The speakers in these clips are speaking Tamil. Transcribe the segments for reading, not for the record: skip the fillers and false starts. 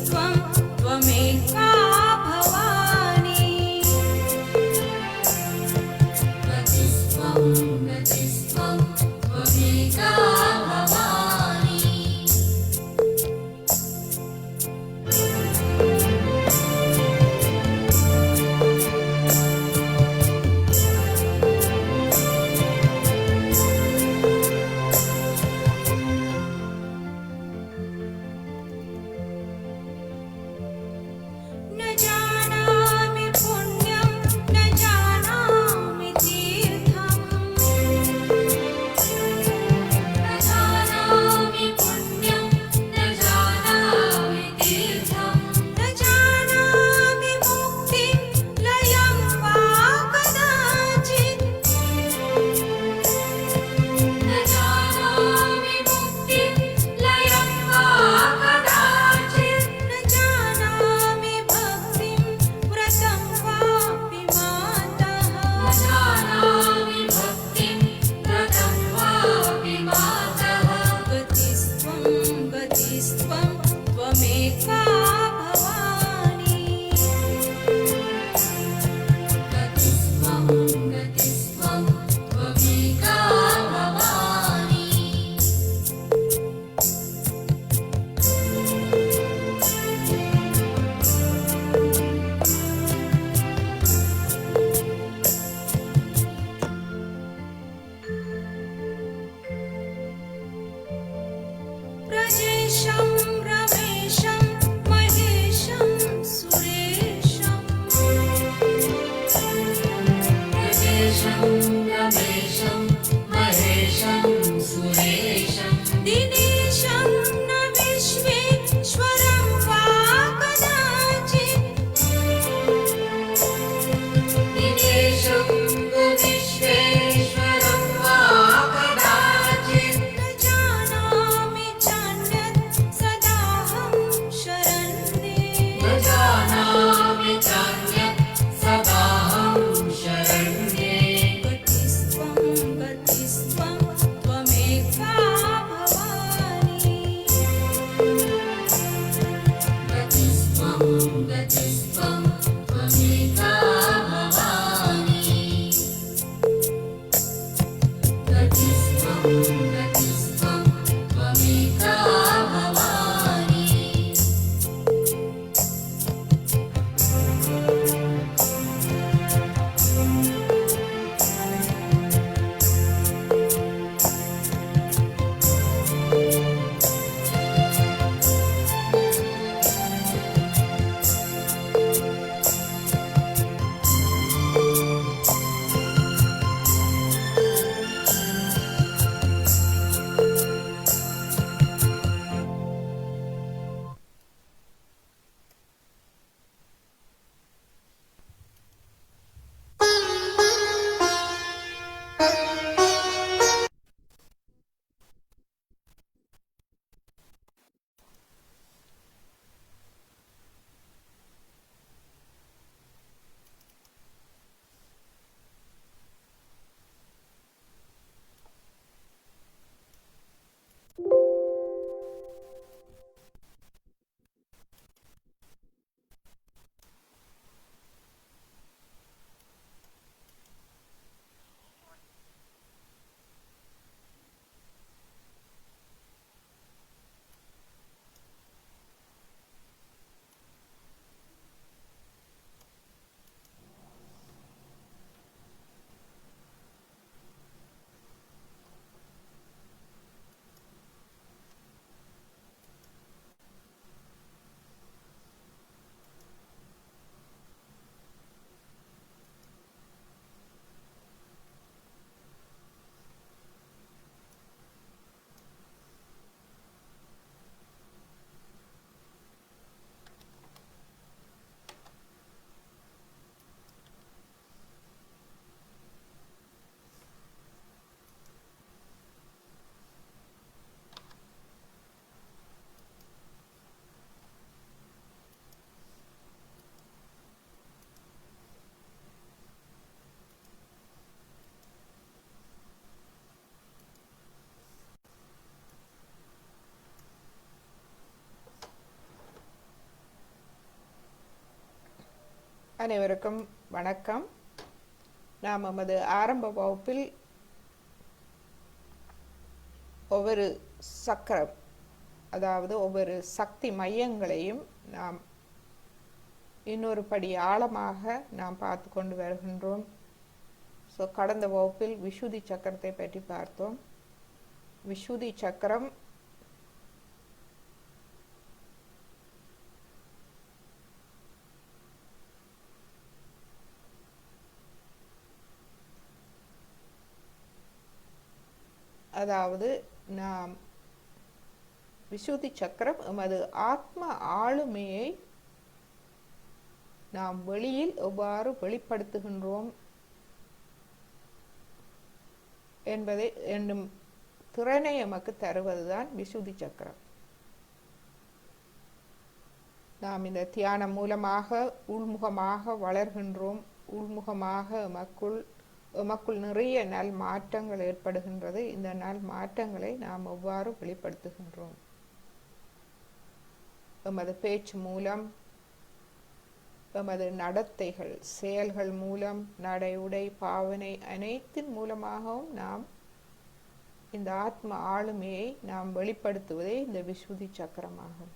गतिस्त्वं त्वमेका भवानी गतिस्त्वं त्वमेका भवानी न जानामि पुण्यं न जानामि तीर्थं न जानामि पुण्यं न जानामि तीर्थं न जानामि मुक्तिं लयं वा कदाचित् न जानामि मुक्तिं लयं वा कदाचित् न जानामि भक्तिं व्रतं वापि मातः न जानामि भक्तिं व्रतं वापि मातः गतिस्त्वं त्वमेका भवानी गतिस्त्वं त्वमेका भवानी प्रजेशं रमेशं महेशं सुरेशं प्रजेशं रमेशं महेशं सुरेशं दिनेशं न विश्वेश्वरं वा कदाचित् दिनेशं तु विश्वेश्वरं वा कदाचित् न जानामि चान्यत् सदाहं शरण्ये न जानामि चान्यत् सदाहं शरण्ये गतिस्त्वं त्वमेका भवानी गतिस्त्वं त्वमेका भवानी गतिस्त्वं त्वमेका भवानी அனைவருக்கும் வணக்கம். நாம் நமது ஆரம்ப வகுப்பில் ஒவ்வொரு சக்கரம், அதாவது ஒவ்வொரு சக்தி மையங்களையும் நாம் இன்னொரு படி ஆழமாக நாம் பார்த்து கொண்டு வருகின்றோம். கடந்த வகுப்பில் விஷுதி சக்கரத்தை பற்றி பார்த்தோம். விஷுதி சக்கரம் அதாவது நாம் விஷுதி சக்கரம் எமது ஆத்ம ஆளுமையை நாம் வெளியில் எவ்வாறு வெளிப்படுத்துகின்றோம் என்பதை என்னும் திறனை எமக்கு தருவதுதான் விஷுதி சக்கரம். நாம் இந்த தியானம் மூலமாக உள்முகமாக வளர்கின்றோம். உள்முகமாக எமக்குள் நிறைய நல் மாற்றங்கள் ஏற்படுகின்றது. இந்த நல் மாற்றங்களை நாம் எவ்வாறு வெளிப்படுத்துகின்றோம்? எமது பேச்சு மூலம், எமது நடத்தைகள், செயல்கள் மூலம், நடை, உடை, பாவனை அனைத்தின் மூலமாகவும் நாம் இந்த ஆத்ம ஆளுமையை நாம் வெளிப்படுத்துவதே இந்த விஷுதி சக்கரமாகும்.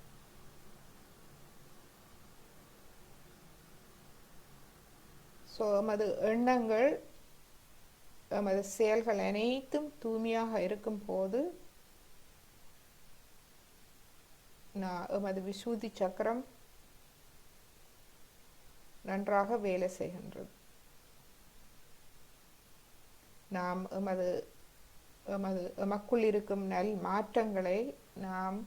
எமது எண்ணங்கள், எமது செயல்கள் அனைத்தும் தூய்மையாக இருக்கும் போது எமது விஷுதி சக்கரம் நன்றாக வேலை செய்கின்றது. நாம் எமக்குள் இருக்கும் நல் மாற்றங்களை நாம்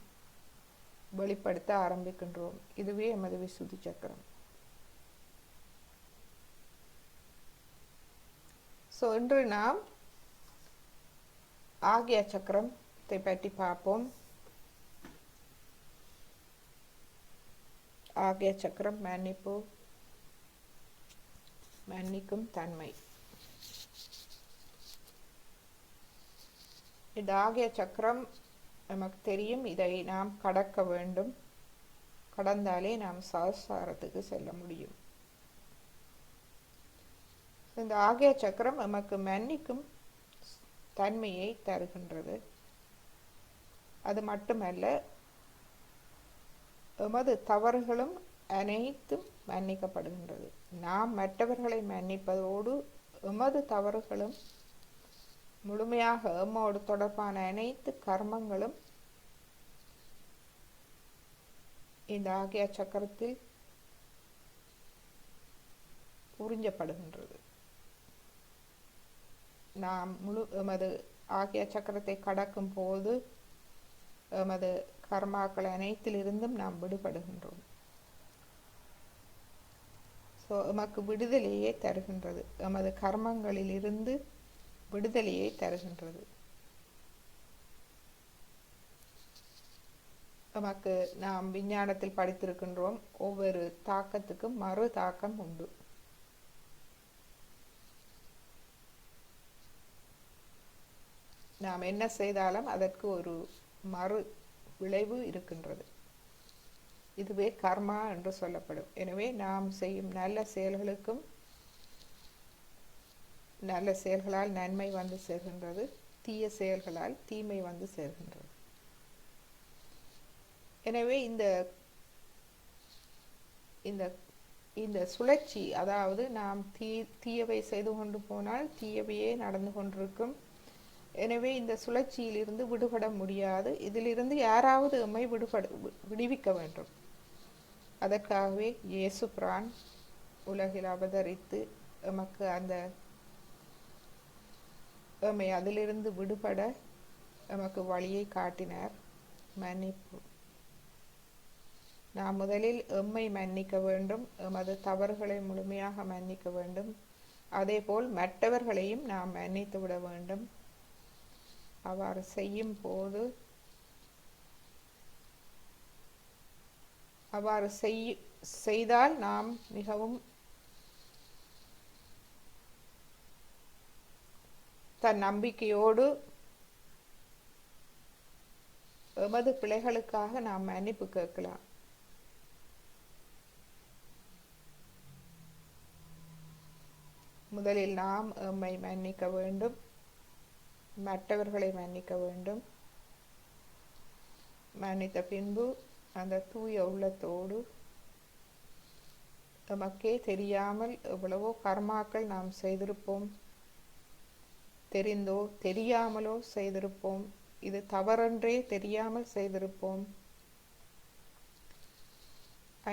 வெளிப்படுத்த ஆரம்பிக்கின்றோம். இதுவே எமது விஷுதி சக்கரம். இன்று நாம் ஆக்ஞா சக்கரத்தை பற்றி பார்ப்போம். ஆக்ஞா சக்கரம் மன்னிப்பு, மன்னிக்கும் தன்மை. இந்த ஆக்ஞா சக்கரம் நமக்கு தெரியும், இதை நாம் கடக்க வேண்டும். கடந்தாலே நாம் சஹஸ்ராரத்துக்கு செல்ல முடியும். இந்த ஆக்ஞா சக்கரம் நமக்கு மன்னிக்கும் தன்மையை தருகின்றது. அது மட்டுமல்ல, எமது தவறுகளும் அனைத்தும் மன்னிக்கப்படுகின்றது. நாம் மற்றவர்களை மன்னிப்பதோடு எமது தவறுகளும் முழுமையாக எம்மோடு தொடர்பான அனைத்து கர்மங்களும் இந்த ஆக்ஞா சக்கரத்தில் உறிஞ்சப்படுகின்றது. நாம் எமது ஆக்ஞா சக்கரத்தை கடக்கும் போது எமது கர்மாக்கள் அனைத்திலிருந்தும் நாம் விடுபடுகின்றோம். எமக்கு விடுதலையே தருகின்றது. எமது கர்மங்களில் இருந்து விடுதலையை தருகின்றது. நமக்கு நாம் விஞ்ஞானத்தில் படித்திருக்கின்றோம், ஒவ்வொரு தாக்கத்துக்கும் மறு தாக்கம் உண்டு. நாம் என்ன செய்தாலும் அதற்கு ஒரு மறு விளைவு இருக்கின்றது. இதுவே கர்மா என்று சொல்லப்படும். எனவே நாம் செய்யும் நல்ல செயல்களுக்கும் நல்ல செயல்களால் நன்மை வந்து சேர்கின்றது, தீய செயல்களால் தீமை வந்து சேர்கின்றது. எனவே இந்த சுழற்சி, அதாவது நாம் தீயவை செய்து கொண்டு போனால் தீயவையே நடந்து கொண்டிருக்கும். எனவே இந்த சுழற்சியில் இருந்து விடுபட முடியாது. இதிலிருந்து யாராவது எம்மை விடுவிக்க வேண்டும். அதற்காகவே இயேசு பிரான் உலகில் அவதரித்து எமக்கு எம்மை அதிலிருந்து விடுபட எமக்கு வழியை காட்டினார். மன்னிப்பு. நாம் முதலில் எம்மை மன்னிக்க வேண்டும், எமது தவறுகளை முழுமையாக மன்னிக்க வேண்டும். அதேபோல் மற்றவர்களையும் நாம் மன்னித்து விட வேண்டும். அவ்வாறு செய்தால் நாம் மிகவும் தன் நம்பிக்கையோடு எமது பிழைகளுக்காக நாம் மன்னிப்பு கேட்கலாம். முதலில் நாம் எம்மை மன்னிக்க வேண்டும், மற்றவர்களை மன்னிக்க வேண்டும். மன்னித்த பின்பு அந்த தூய உள்ளத்தோடு நமக்கே தெரியாமல் எவ்வளவோ கர்மாக்கள் நாம் செய்திருப்போம், தெரிந்தோ தெரியாமலோ செய்திருப்போம், இது தவறென்றே தெரியாமல் செய்திருப்போம்.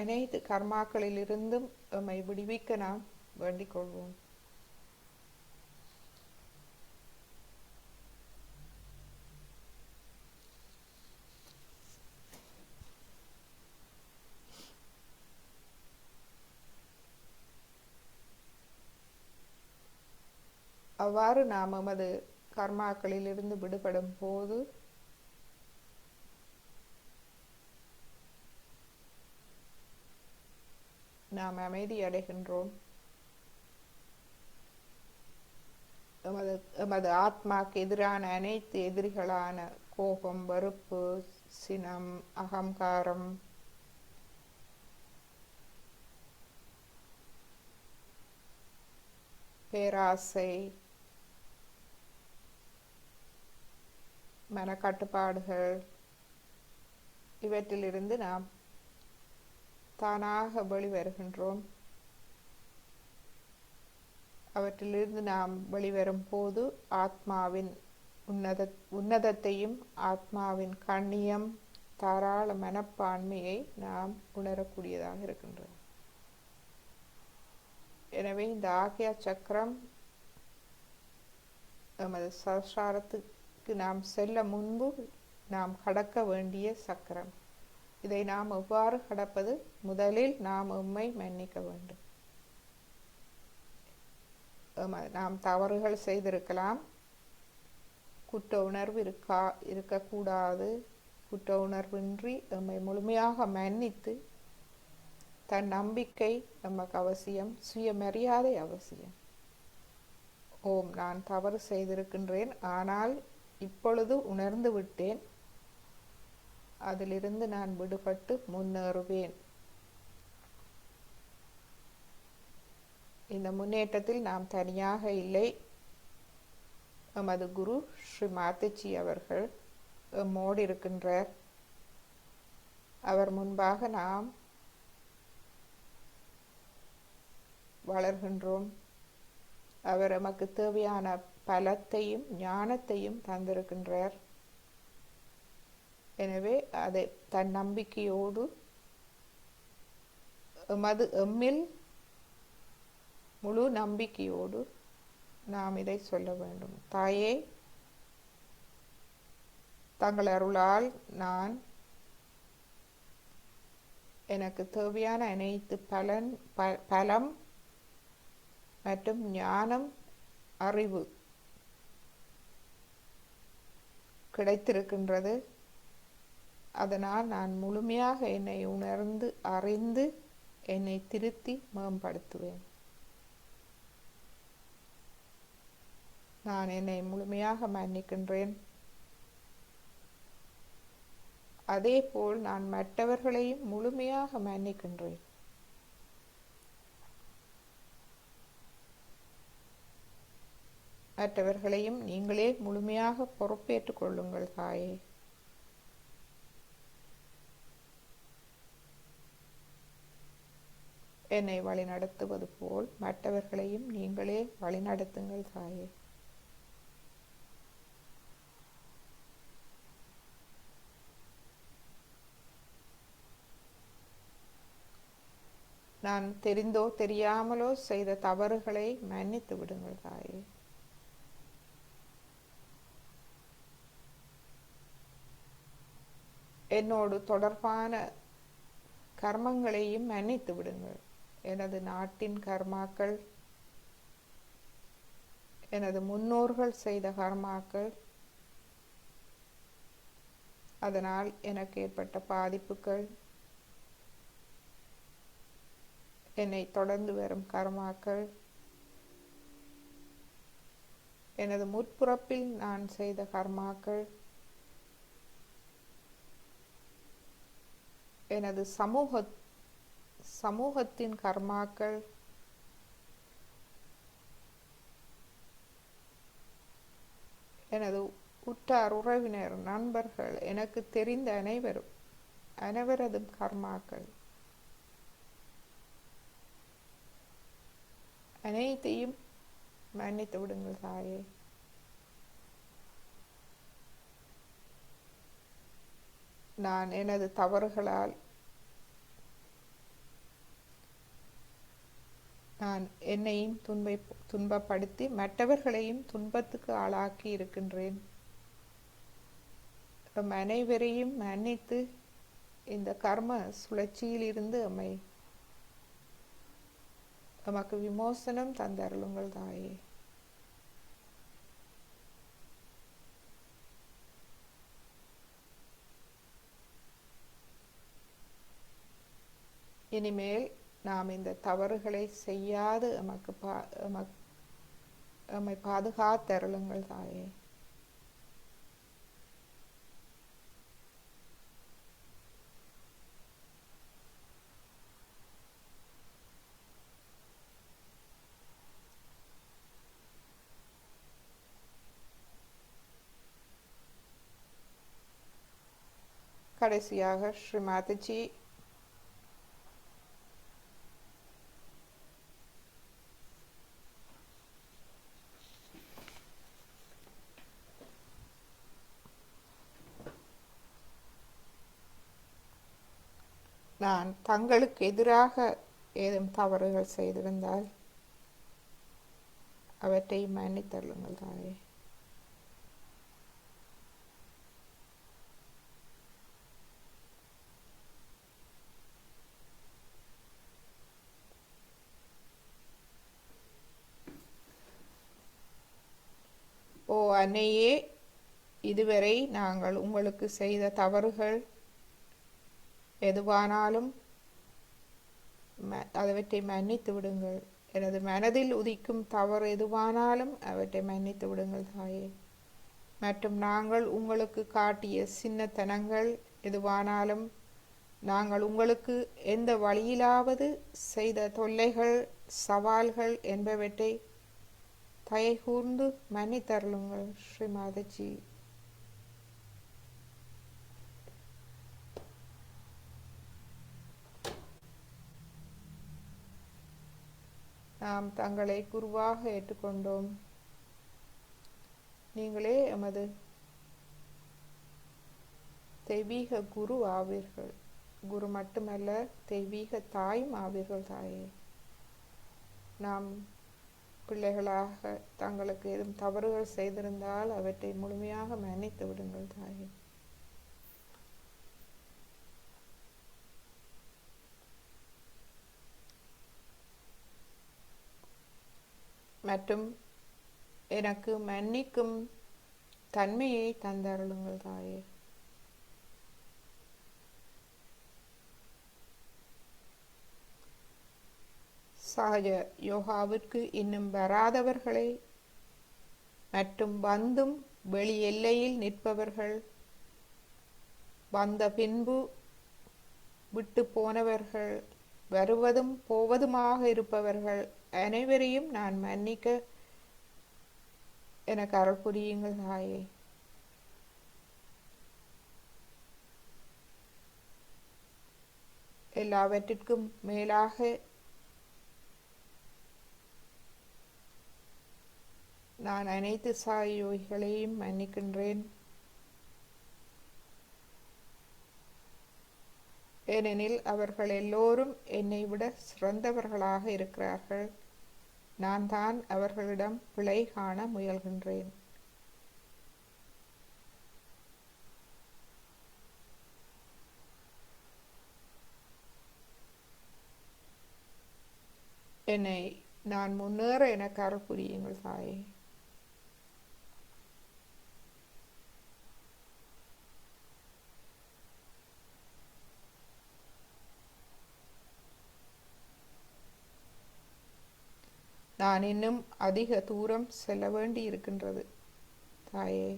அனைத்து கர்மாக்களிலிருந்தும் எம்மை விடுவிக்க நாம் வேண்டிக் கொள்வோம். அவ்வாறு நாம் எமது கர்மாக்களிலிருந்து விடுபடும் போது நாம் அமைதி அடைகின்றோம். எமது ஆத்மாக்கு எதிரான அனைத்து எதிரிகளான கோபம், வெறுப்பு, சினம், அகங்காரம், பேராசை, மனக்கட்டுப்பாடுகள், இவற்றிலிருந்து நாம் தானாக வெளிவருகின்றோம். அவற்றிலிருந்து நாம் வெளிவரும் போது ஆத்மாவின் உன்னதத்தையும் ஆத்மாவின் கண்ணியம், தாராள மனப்பான்மையை நாம் உணரக்கூடியதாக இருக்கின்றோம். எனவே இந்த ஆக்யா சக்கரம் நமது சம்சாரத்துக்கு நாம் செல்ல முன்பு நாம் கடக்க வேண்டிய சக்கரம். இதை நாம் எவ்வாறு கடப்பது? முதலில் நாம் எம்மை மன்னிக்க வேண்டும். நாம் தவறுகள் செய்திருக்கலாம், குற்ற உணர்வு இருக்கக்கூடாது. குற்ற உணர்வின்றி எம்மை முழுமையாக மன்னித்து தன் நம்பிக்கை நமக்கு அவசியம், சுயமரியாதை அவசியம். ஓம், நான் தவறு செய்திருக்கின்றேன், ஆனால் இப்பொழுது உணர்ந்து விட்டேன், அதிலிருந்து நான் விடுபட்டு முன்னேறுவேன். இந்த முன்னேற்றத்தில் நாம் தனியாக இல்லை. எமது குரு ஸ்ரீ மாதாஜி அவர்கள் எம்மோடு இருக்கின்றார். அவர் முன்பாக நாம் வளர்கின்றோம். அவர் எமக்கு தேவையான பலத்தையும் ஞானத்தையும் தந்திருக்கின்றார். எனவே அதை தன் நம்பிக்கையோடு எம்மில் முழு நம்பிக்கையோடு நாம் இதை சொல்ல வேண்டும். தாயே, தங்கள் அருளால் நான் எனக்கு தேவையான அனைத்து பலம் மற்றும் ஞானம், அறிவு கிடைத்திருக்கின்றது. அதனால் நான் முழுமையாக என்னை உணர்ந்து அறிந்து என்னை திருத்தி மேம்படுத்துவேன். நான் என்னை முழுமையாக மன்னிக்கின்றேன். அதேபோல் நான் மற்றவர்களையும் முழுமையாக மன்னிக்கின்றேன். மற்றவர்களையும் நீங்களே முழுமையாக பொறுப்பேற்றுக் கொள்ளுங்கள் தாயே. என்னை வழிநடத்துவது போல் மற்றவர்களையும் நீங்களே வழிநடத்துங்கள் தாயே. நான் தெரிந்தோ தெரியாமலோ செய்த தவறுகளை மன்னித்து விடுங்கள் தாயே. என்னோடு தொடர்பான கர்மங்களையும் மன்னித்து விடுங்கள். எனது நாட்டின் கர்மாக்கள், எனது முன்னோர்கள் செய்த கர்மாக்கள், அதனால் எனக்கு ஏற்பட்ட பாதிப்புகள், என்னை தொடர்ந்து வரும் கர்மாக்கள், எனது முற்பிறப்பில் நான் செய்த கர்மாக்கள், எனது சமூகத்தின் கர்மாக்கள், எனது உற்றார் உறவினர் நண்பர்கள் எனக்கு தெரிந்த அனைவரதும் கர்மாக்கள் அனைத்தையும் மன்னித்து விடுங்கள் தாயே. நான் எனது தவறுகளால் நான் என்னையும் துன்பப்படுத்தி மற்றவர்களையும் துன்பத்துக்கு ஆளாக்கி இருக்கின்றேன். அனைவரையும் மன்னித்து இந்த கர்ம சுழற்சியில் இருந்து எமக்கு விமோசனம் தந்தருளுங்கள் தாயே. இனிமேல் நாம் இந்த தவறுகளை செய்யாது எம்மை பாதுகாத்தருளுங்கள் தாயே. கடைசியாக ஸ்ரீ மாதாஜி நான் தங்களுக்கு எதிராக ஏதும் தவறுகள் செய்திருந்தால் அவற்றை மன்னித்தருளுங்கள் தாயே. ஓ அன்னையே, இதுவரை நாங்கள் உங்களுக்கு செய்த தவறுகள் எதுவானாலும் அவற்றை மன்னித்து விடுங்கள். எனது மனதில் உதிக்கும் தவறு எதுவானாலும் அவற்றை மன்னித்து விடுங்கள் தாயே. மற்றும் நாங்கள் உங்களுக்கு காட்டிய சின்னத்தனங்கள் எதுவானாலும், நாங்கள் உங்களுக்கு எந்த வழியிலாவது செய்த தொல்லைகள் சவால்கள் என்பவற்றை தயை கூர்ந்து மன்னித்தருளுங்கள் ஸ்ரீ மாதாஜி. நாம் தங்களை குருவாக ஏற்றுக்கொண்டோம். நீங்களே எமது தெய்வீக குரு ஆவீர்கள். குரு மட்டுமல்ல, தெய்வீக தாயும் ஆவீர்கள் தாயே. நாம் பிள்ளைகளாக தங்களுக்கு ஏதும் தவறுகள் செய்திருந்தால் அவற்றை முழுமையாக மன்னித்து விடுங்கள் தாயே. மற்றும் எனக்கு மன்னிக்கும் தன்மையை தந்தருளுங்கள் தாயே. சகஜ யோகாவிற்கு இன்னும் வராதவர்களை மற்றும் வந்தும் வெளி எல்லையில் நிற்பவர்கள், வந்த பின்பு விட்டு போனவர்கள், வருவதும் போவதுமாக இருப்பவர்கள் அனைவரையும் நான் மன்னிக்க எனக்கு அருள் புரியுங்கள் தாயே. எல்லாவற்றிற்கும் மேலாக நான் அனைத்து சாயோகிகளையும் மன்னிக்கின்றேன். ஏனெனில் அவர்கள் எல்லோரும் என்னை விட சிறந்தவர்களாக இருக்கிறார்கள். நான் தான் அவர்களிடம் பிழை காண முயல்கின்றேன். என்னை நான் முன்னேற எனக்கு அருள் புரியுங்கள் தாயே. நான் இன்னும் அதிக தூரம் செல்ல வேண்டி இருக்கின்றது தாயே.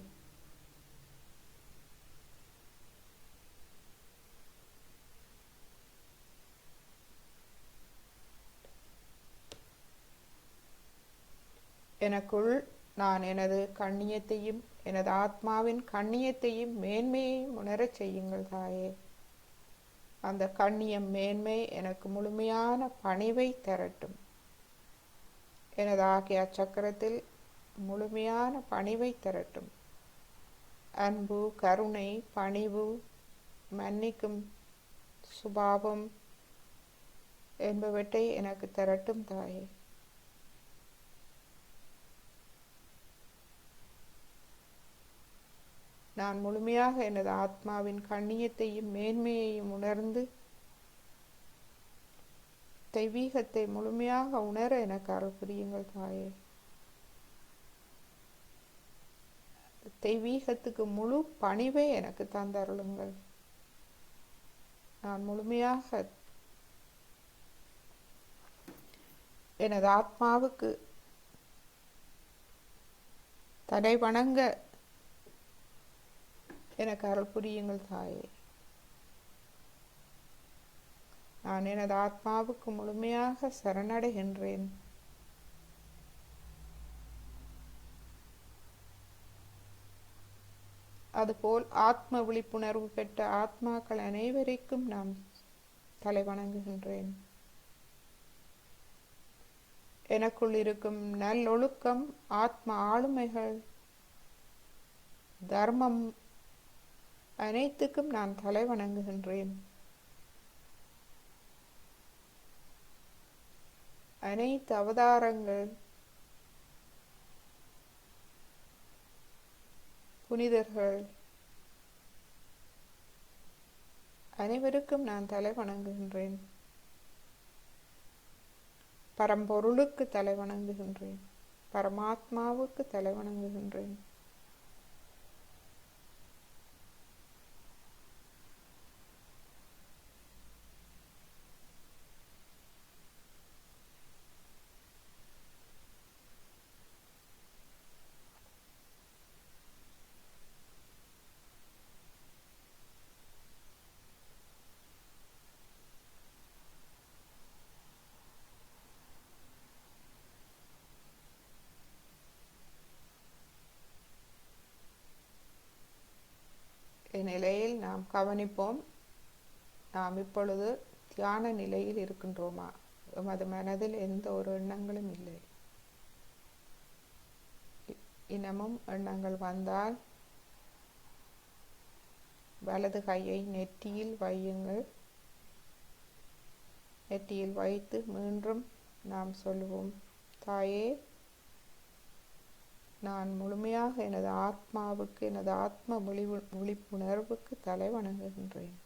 எனக்குள் நான் எனது கண்ணியத்தையும் எனது ஆத்மாவின் கண்ணியத்தையும் மேன்மையையும் உணரச் செய்யுங்கள் தாயே. அந்த கண்ணியம் மேன்மை எனக்கு முழுமையான பணிவை தரட்டும். எனது ஆகிய சக்கரத்தில் முழுமையான பணிவை தரட்டும். அன்பு, கருணை, பணிவு, மன்னிக்கும் சுபாவம் என்பவற்றை எனக்கு தரட்டும் தாயே. நான் முழுமையாக எனது ஆத்மாவின் கண்ணியத்தையும் மேன்மையையும் உணர்ந்து தெய்வீகத்தை முழுமையாக உணர எனக்கு அருள் புரியுங்கள் தாயே. தெய்வீகத்துக்கு முழு பணிவை எனக்கு தந்தருளுங்கள். நான் முழுமையாக எனது ஆத்மாவுக்கு தலை வணங்க எனக்கு அருள் புரியுங்கள் தாயே. நான் எனது ஆத்மாவுக்கு முழுமையாக சரணடைகின்றேன். அதுபோல் ஆத்ம விழிப்புணர்வு பெற்ற ஆத்மாக்கள் அனைவருக்கும் நான் தலை வணங்குகின்றேன். எனக்குள் இருக்கும் நல்லொழுக்கம், ஆத்ம ஆளுமைகள், தர்மம் அனைத்துக்கும் நான் தலை வணங்குகின்றேன். அனைத்து அவதாரங்கள், புனிதர்கள் அனைவருக்கும் நான் தலை வணங்குகின்றேன். பரம்பொருளுக்கு தலை வணங்குகின்றேன். பரமாத்மாவுக்கு தலை வணங்குகின்றேன். இந்நிலையில் நாம் கவனிப்போம். நாம் இப்பொழுது தியான நிலையில் இருக்கின்றோமா? எமது மனதில் எந்த ஒரு எண்ணங்களும் இல்லை. இனமும் எண்ணங்கள் வந்தால் வலது கையை நெற்றியில் வையுங்கள். நெற்றியில் வைத்து மீண்டும் நாம் சொல்லுவோம், தாயே, நான் முழுமையாக எனது ஆத்மாவுக்கு, எனது ஆத்ம விழிப்புணர்வுக்கு தலை வணங்குகின்றேன்.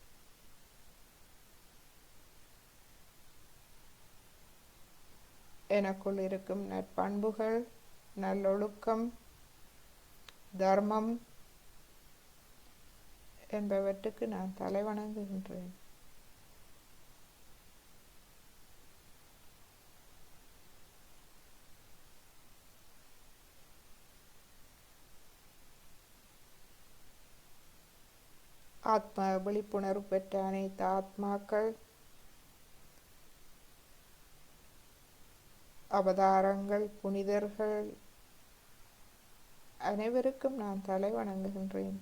எனக்குள் இருக்கும் நற்பண்புகள், நல்லொழுக்கம், தர்மம் என்பவற்றுக்கு நான் தலை வணங்குகின்றேன். ஆத்ம விழிப்புணர்வு பெற்ற அனைத்து ஆத்மாக்கள், அவதாரங்கள், புனிதர்கள் அனைவருக்கும் நான் தலை வணங்குகின்றேன்.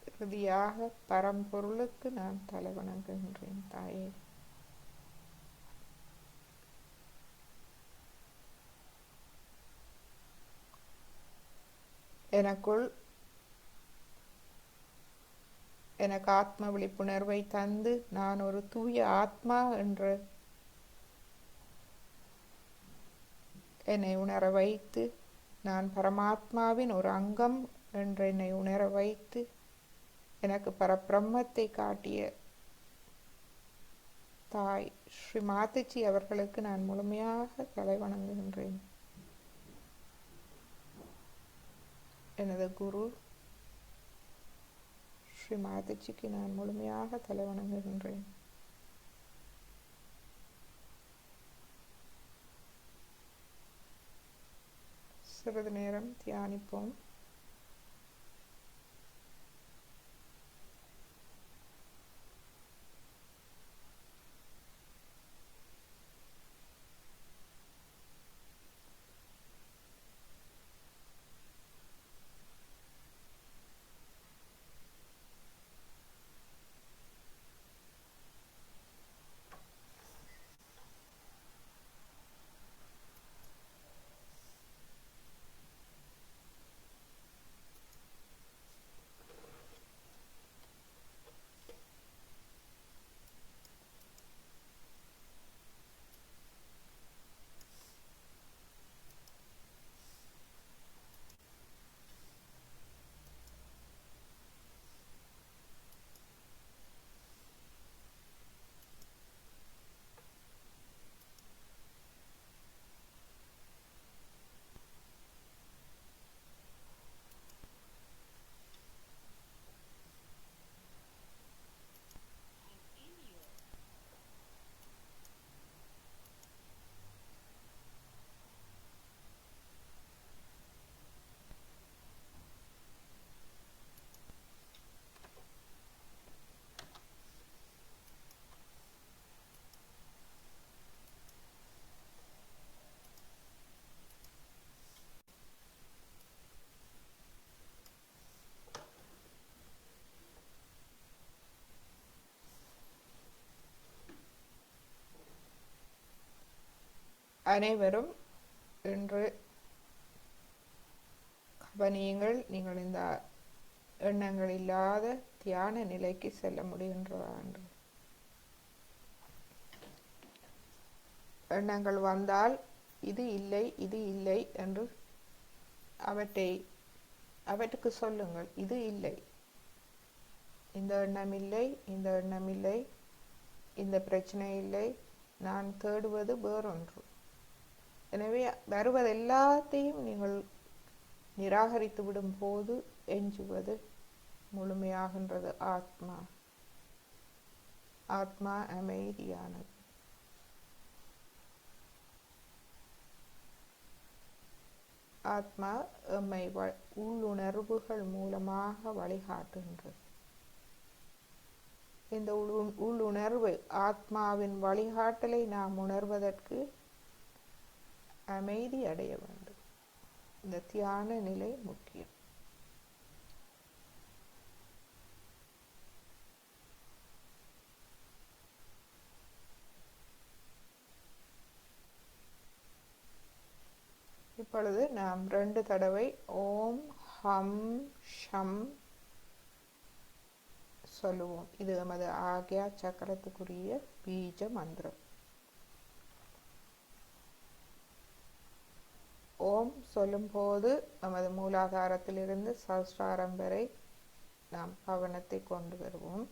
இறுதியாக பரம்பொருளுக்கு நான் தலை வணங்குகின்றேன் தாயே. எனக்கு ஆத்ம விழிப்புணர்வை தந்து நான் ஒரு தூய ஆத்மா என்று என்னை உணர வைத்து, நான் பரமாத்மாவின் ஒரு அங்கம் என்று என்னை உணர வைத்து, எனக்கு பரபிரம்மத்தை காட்டிய தாய் ஸ்ரீ மாதாஜி அவர்களுக்கு நான் முழுமையாக தலை வணங்குகின்றேன். எனது குரு ஸ்ரீ மாதாஜிக்கு நான் முழுமையாக தலை வணங்குகின்றேன். சிறிது நேரம் தியானிப்போம். அனைவரும் இன்று கவனியுங்கள். நீங்கள் இந்த எண்ணங்கள் இல்லாத தியான நிலைக்கு செல்ல முடிகின்றதா என்று. எண்ணங்கள் வந்தால் இது இல்லை இது இல்லை என்று அவற்றுக்கு சொல்லுங்கள். இது இல்லை, இந்த எண்ணம் இல்லை, இந்த எண்ணம் இல்லை, இந்த பிரச்சனை இல்லை, நான் தேடுவது வேறொன்று. எனவே வருவது எல்லாத்தையும் நீங்கள் நிராகரித்து விடும் போது எஞ்சுவது முழுமையாகின்றது ஆத்மா. ஆத்மா அமைதியானது. ஆத்மா எம்மை உள்ளுணர்வுகள் மூலமாக வழிகாட்டுகின்றது. இந்த உள்ளுணர்வு ஆத்மாவின் வழிகாட்டலை நாம் உணர்வதற்கு அமைதி அடைய வேண்டும். இந்த தியான நிலை முக்கியம். இப்பொழுது நாம் 2 தடவை ஓம் ஹம் ஷம் சொல்லுவோம். இது நமது ஆக்யா சக்கரத்துக்குரிய பீஜ மந்திரம். ஓம் சொல்லும் போது நமது மூலாதாரத்திலிருந்து சஹஸ்ராரம் வரை நாம் கவனத்தை கொண்டு வருவோம்.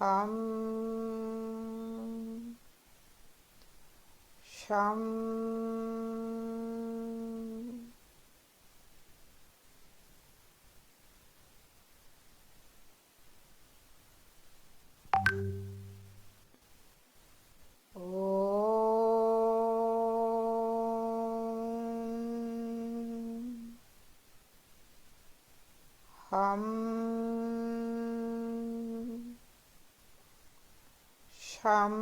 ஹம் ஷம் ஹம் ஷம்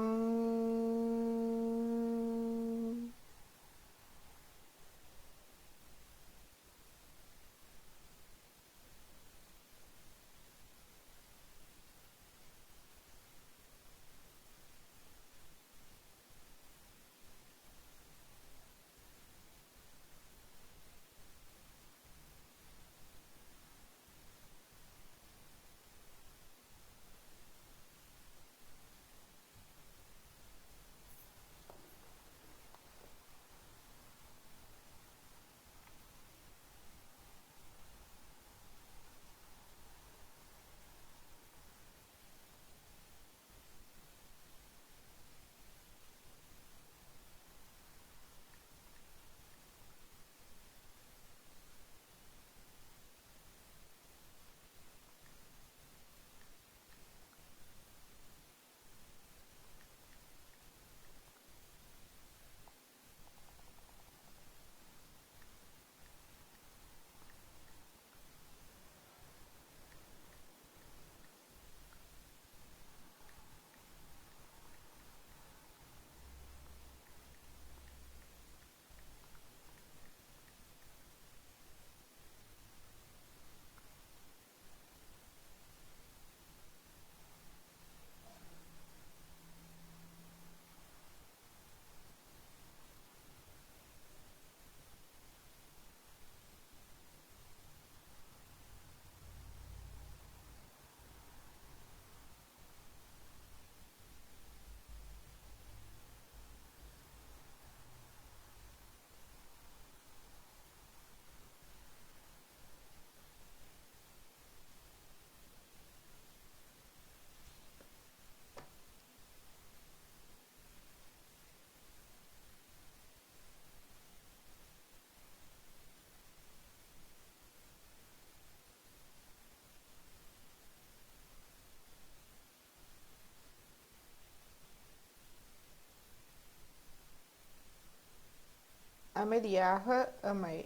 அமைதியாக எம்மை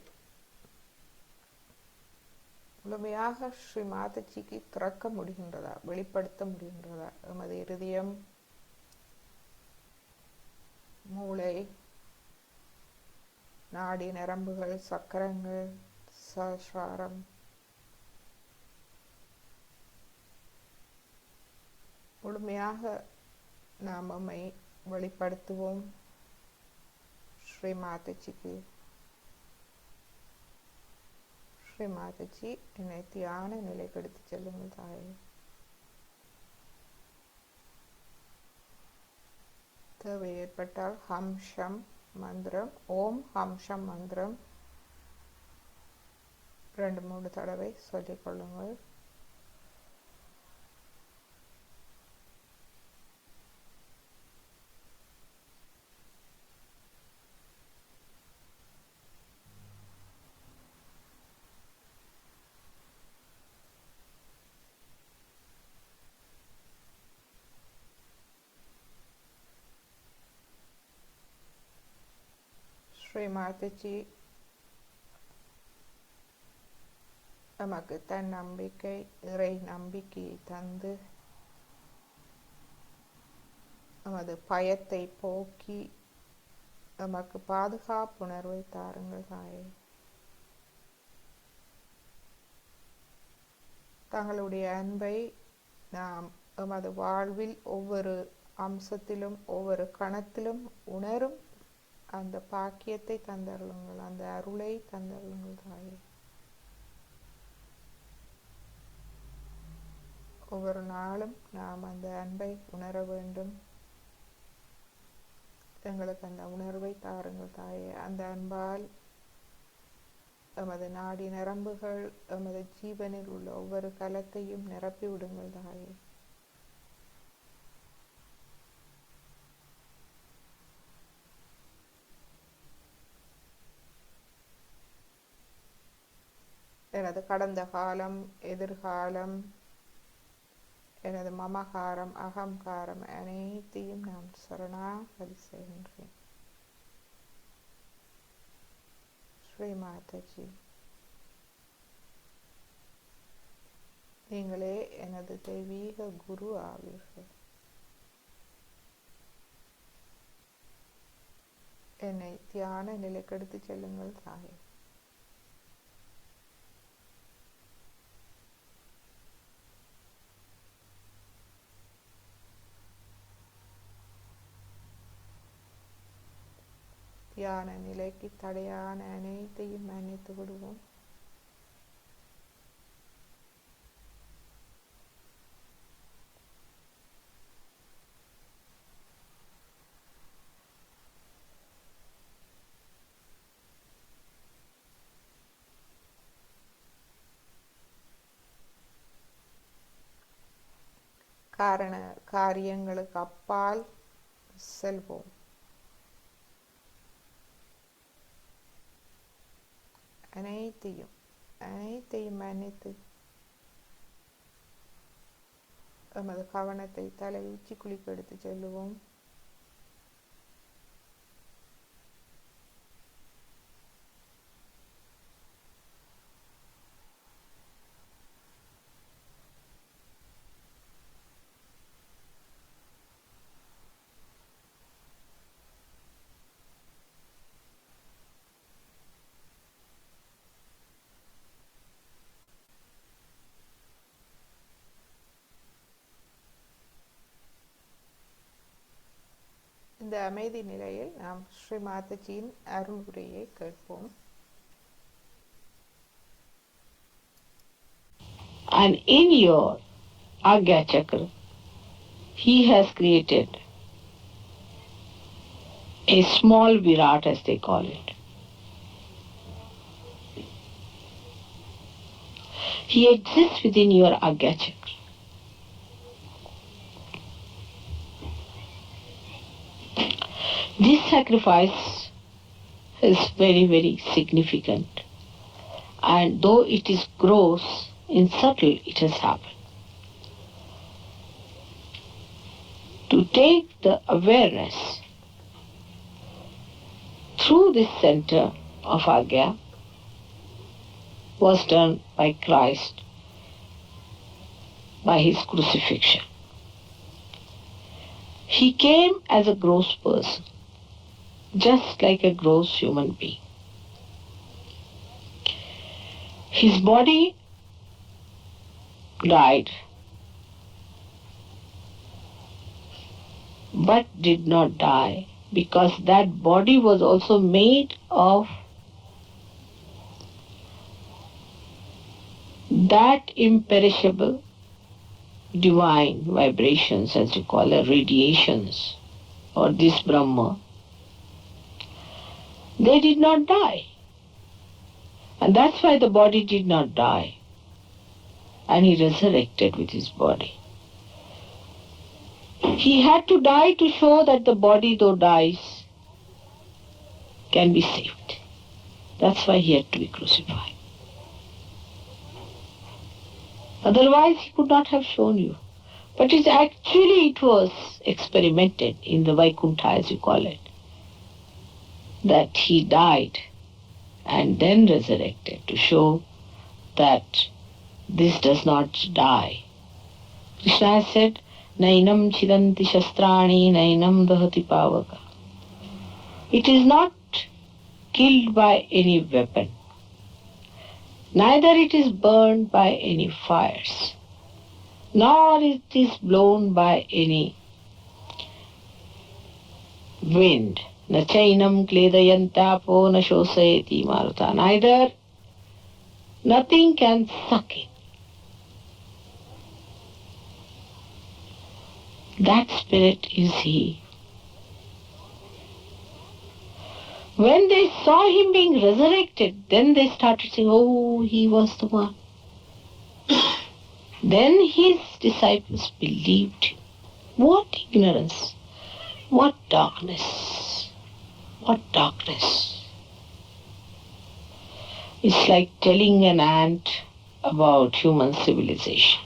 முழுமையாக ஸ்ரீ மாதாஜிக்கு திறக்க முடிகின்றதா, வெளிப்படுத்த முடிகின்றதா? எமது இருதயம், மூளை, நாடி நரம்புகள், சக்கரங்கள், சஹஸ்ராரம், முழுமையாக நாம் நம்மை வெளிப்படுத்துவோம். ஸ்ரீ மாதாஜிக்கு. ஸ்ரீ மாதாஜி, என்னை தியான நிலைக்கு எடுத்து செல்லுங்கள் தாயே. தேவை ஏற்பட்டால் ஹம்ஷம் மந்திரம், ஓம் ஹம்ஷம் மந்திரம் 2-3 தடவை சொல்லிக்கொள்ளுங்கள். ஸ்ரீ மாதாஜி நமக்கு தன் நம்பிக்கை, இறை நம்பிக்கையை தந்து நமது பயத்தை போக்கி நமக்கு பாதுகாப்புணர்வை தாருங்கள் தாயே. தங்களுடைய அன்பை நாம் எமது வாழ்வில் ஒவ்வொரு அம்சத்திலும் ஒவ்வொரு கணத்திலும் உணரும் அந்த பாக்கியத்தை தந்தருளுங்கள், அந்த அருளை தந்தருளுங்கள் தாயே. ஒவ்வொரு நாளும் நாம் அந்த அன்பை உணர வேண்டும். எங்களுக்கு அந்த உணர்வை தாருங்கள் தாயே. அந்த அன்பால் எமது நாடி நரம்புகள், எமது ஜீவனில் உள்ள ஒவ்வொரு கலத்தையும் நிரப்பி விடுங்கள் தாயே. எனது கடந்த காலம், எதிர்காலம், எனது மமகாரம், அகங்காரம் அனைத்தையும் நான் சரணாகதி செய்கின்றேன். ஸ்ரீ மாதாஜி, நீங்களே எனது தெய்வீக குரு ஆவீர்கள். என்னை தியான நிலைக்கெடுத்து செல்லுங்கள் தாயே. தியான நிலைக்கு தடையான அனைத்தையும் மன்னித்து விடுவோம். காரண காரியங்களுக்கு அப்பால் செல்வோம். அனைத்தையும் மன்னித்து எமது கவனத்தை தலை உச்சி குளிக்கு எடுத்து செல்லுவோம். இந்த அமைதி நிலையில் நாம் ஸ்ரீ மாதாஜியின் அருள் உரையை கேட்போம். And in your Agya Chakra, he has created a small Virat, as they call it. He exists within your Agya Chakra. This sacrifice is very, very significant, and though it is gross, in subtle it has happened. To take the awareness through this center of Agya was done by Christ by his crucifixion. He came as a gross person, just like a gross human being. His body died but did not die, because that body was also made of that imperishable divine vibrations, as you call it, radiations, or this Brahma. They did not die. And that's why the body did not die. And he resurrected with his body. He had to die to show that the body, though dies, can be saved. That's why he had to be crucified. Otherwise, he could not have shown you. But it was experimented in the Vaikuntha, as you call it, that he died and then resurrected to show that this does not die. Krishna has said, Nainam chidanti shastrani, nainam dahati pavaka. It is not killed by any weapon, neither it is burned by any fires, nor it is blown by any wind. Na chainam kledayantapo na shosayati maruta. Neither, nothing can suck it. That spirit is he. When they saw him being resurrected, then they started saying, oh, he was the one. Then his disciples believed him. What ignorance! What darkness! What darkness! It's like telling an ant about human civilization.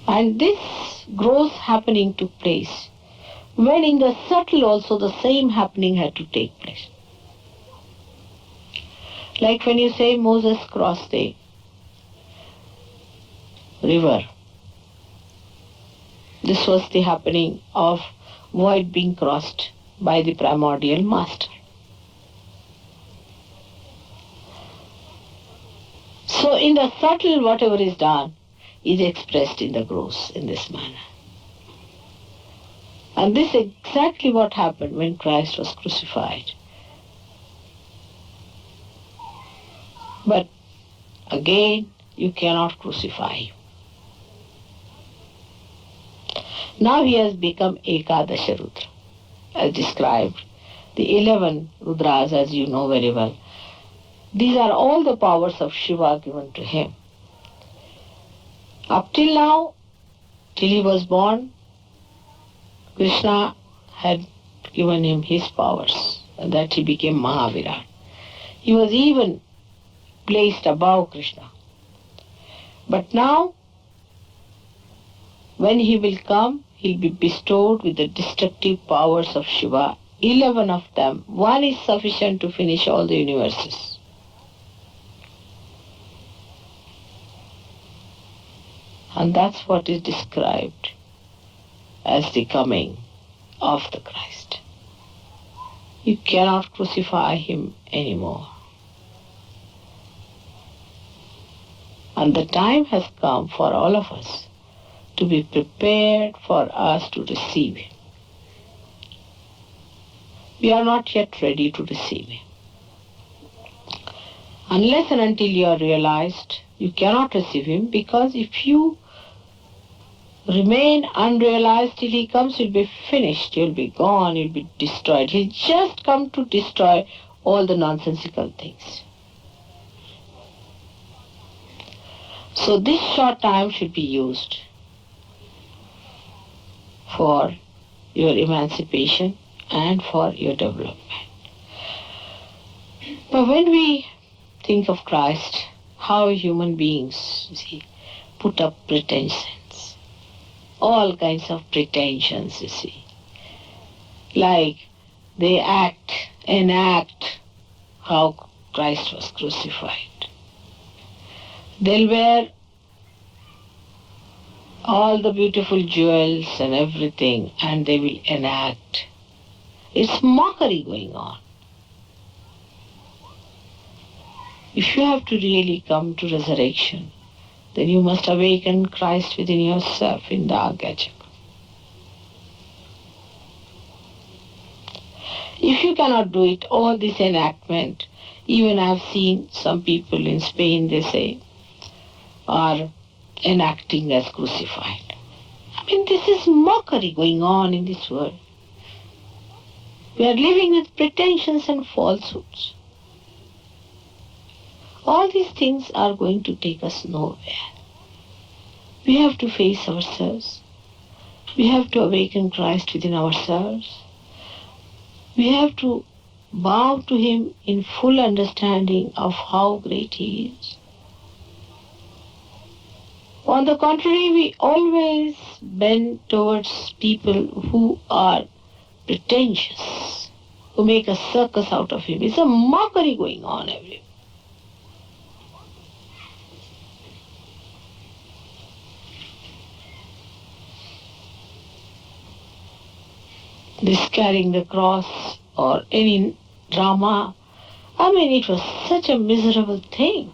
And this growth happening took place when in the subtle also the same happening had to take place. Like when you say Moses crossed the river. This was the happening of void being crossed by the primordial master. So in the subtle, whatever is done is expressed in the gross in this manner. And this is exactly what happened when Christ was crucified. But again, you cannot crucify him. Now he has become Ekadasha Rudra, as described. The 11 Rudras, as you know very well. These are all the powers of Shiva given to him. Up till now, till he was born, Krishna had given him his powers, and that he became Mahavirat. He was even placed above Krishna. But now, when he will come, he'll be bestowed with the destructive powers of Shiva, 11 of them. One is sufficient to finish all the universes. And that's what is described as the coming of the Christ. You cannot crucify him anymore. And the time has come for all of us to be prepared for us to receive him. We are not yet ready to receive him. Unless and until you are realized, you cannot receive him, because if you remain unrealized till he comes, you'll be finished, you'll be gone, you'll be destroyed. He'll just come to destroy all the nonsensical things. So this short time should be used for your emancipation and for your development. But when we think of Christ, how human beings, you see, put up pretensions, all kinds of pretensions, you see. Like they enact how Christ was crucified. They'll wear all the beautiful jewels and everything, and they will enact. It's mockery going on. If you have to really come to resurrection, then you must awaken Christ within yourself in the Argachak. If you cannot do it, all this enactment, even I've seen some people in Spain, they say, are enacting as crucified. I mean, this is mockery going on in this world. We are living with pretensions and falsehoods. All these things are going to take us nowhere. We have to face ourselves. We have to awaken Christ within ourselves. We have to bow to Him in full understanding of how great He is. On the contrary, we always bend towards people who are pretentious, who make a circus out of Him. It's a mockery going on everywhere. This carrying the cross or any drama, I mean, it was such a miserable thing.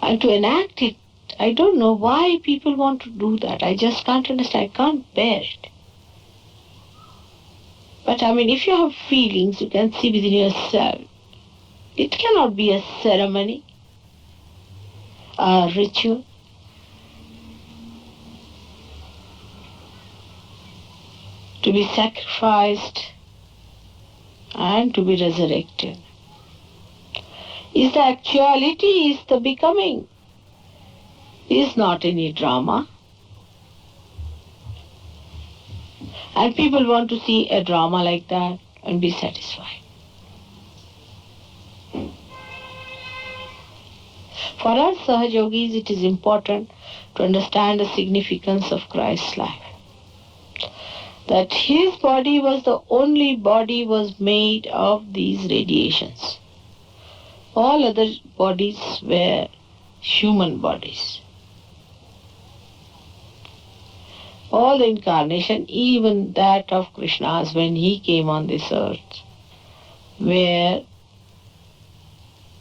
And to enact it, I don't know why people want to do that. I just can't understand. I can't bear it. But I mean, if you have feelings, you can see within yourself. It cannot be a ceremony, a ritual. To be sacrificed and to be resurrected. Is the actuality, is the becoming. Is not any drama. And people want to see a drama like that and be satisfied. For us Sahajogis, it is important to understand the significance of Christ's life. That His body was the only body was made of these radiations. All other bodies were human bodies. All the incarnation, even that of Krishna's when he came on this earth, were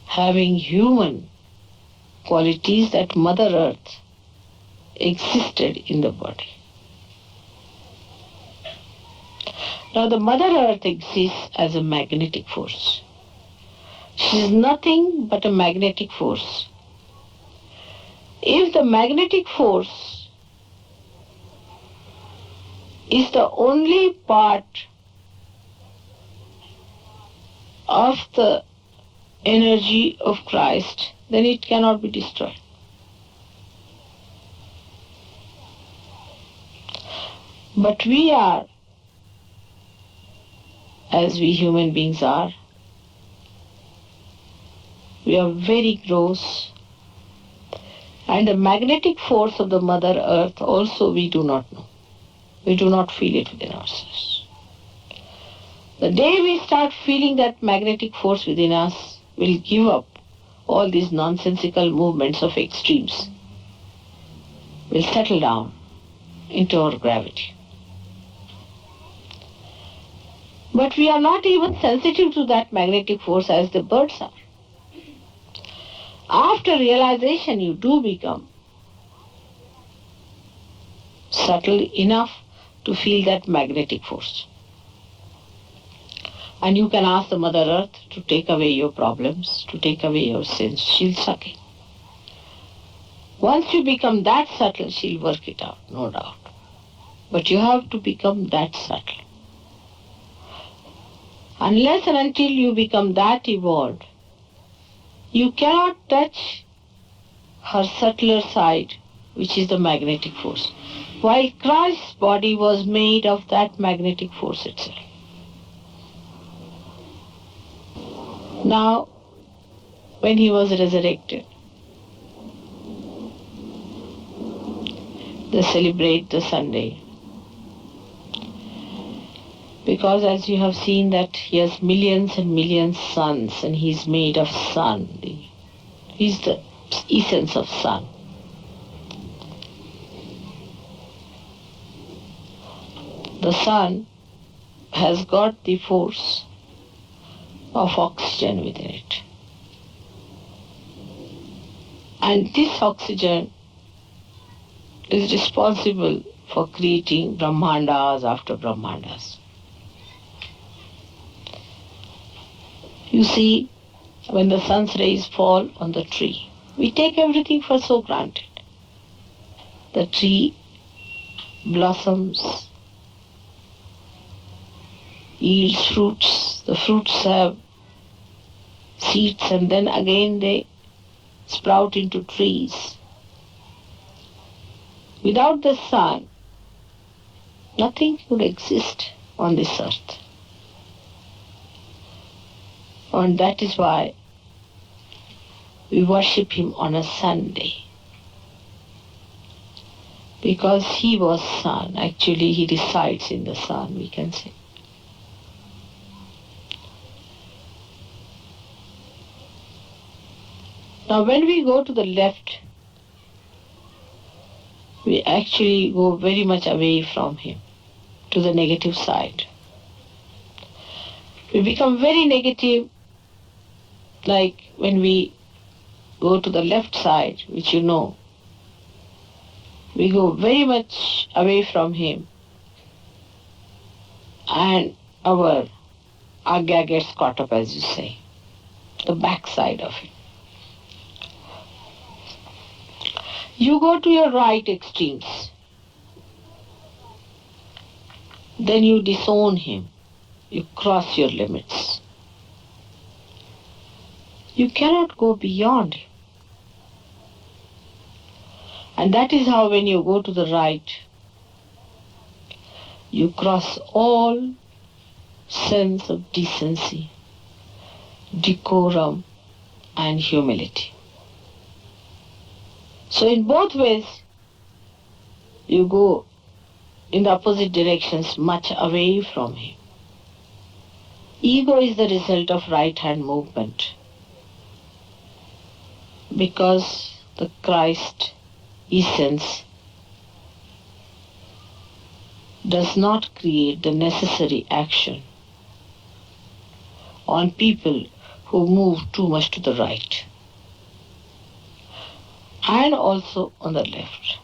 having human qualities, that Mother Earth existed in the body. Now the Mother Earth exists as a magnetic force. She is nothing but a magnetic force. If the magnetic force is the only part of the energy of Christ, then it cannot be destroyed. But we are, as we human beings are, we are very gross, and the magnetic force of the Mother Earth also we do not know. We do not feel it within ourselves. The day we start feeling that magnetic force within us, we'll give up all these nonsensical movements of extremes. We'll settle down into our gravity. But we are not even sensitive to that magnetic force as the birds are. After realization, you do become subtle enough to feel that magnetic force. And you can ask the Mother Earth to take away your problems, to take away your sins. She'll suck it. Once you become that subtle, she'll work it out, no doubt. But you have to become that subtle. Unless and until you become that evolved, you cannot touch her subtler side, which is the magnetic force. While Christ's body was made of that magnetic force itself. Now, when he was resurrected, they celebrate the Sunday. Because as you have seen that he has millions and millions suns and he's made of sun. He's the essence of sun. The sun has got the force of oxygen within it. And this oxygen is responsible for creating Brahmandas after Brahmandas. You see, when the sun's rays fall on the tree, we take everything for so granted. The tree blossoms, yields fruits, the fruits have seeds, and then again they sprout into trees. Without the sun, nothing would exist on this earth. And that is why we worship him on a Sunday. Because he was sun. Actually, he resides in the sun, we can say. Now, when we go to the left, we actually go very much away from him, to the negative side. We become very negative, like when we go to the left side, which you know, we go very much away from him, and our agya gets caught up, as you say, the back side of it. You go to your right extremes, then you disown him, you cross your limits. You cannot go beyond him. And that is how when you go to the right, you cross all sense of decency, decorum, and humility. So in both ways, you go in the opposite directions, much away from him. Ego is the result of right-hand movement, because the Christ essence does not create the necessary action on people who move too much to the right, and also on the left.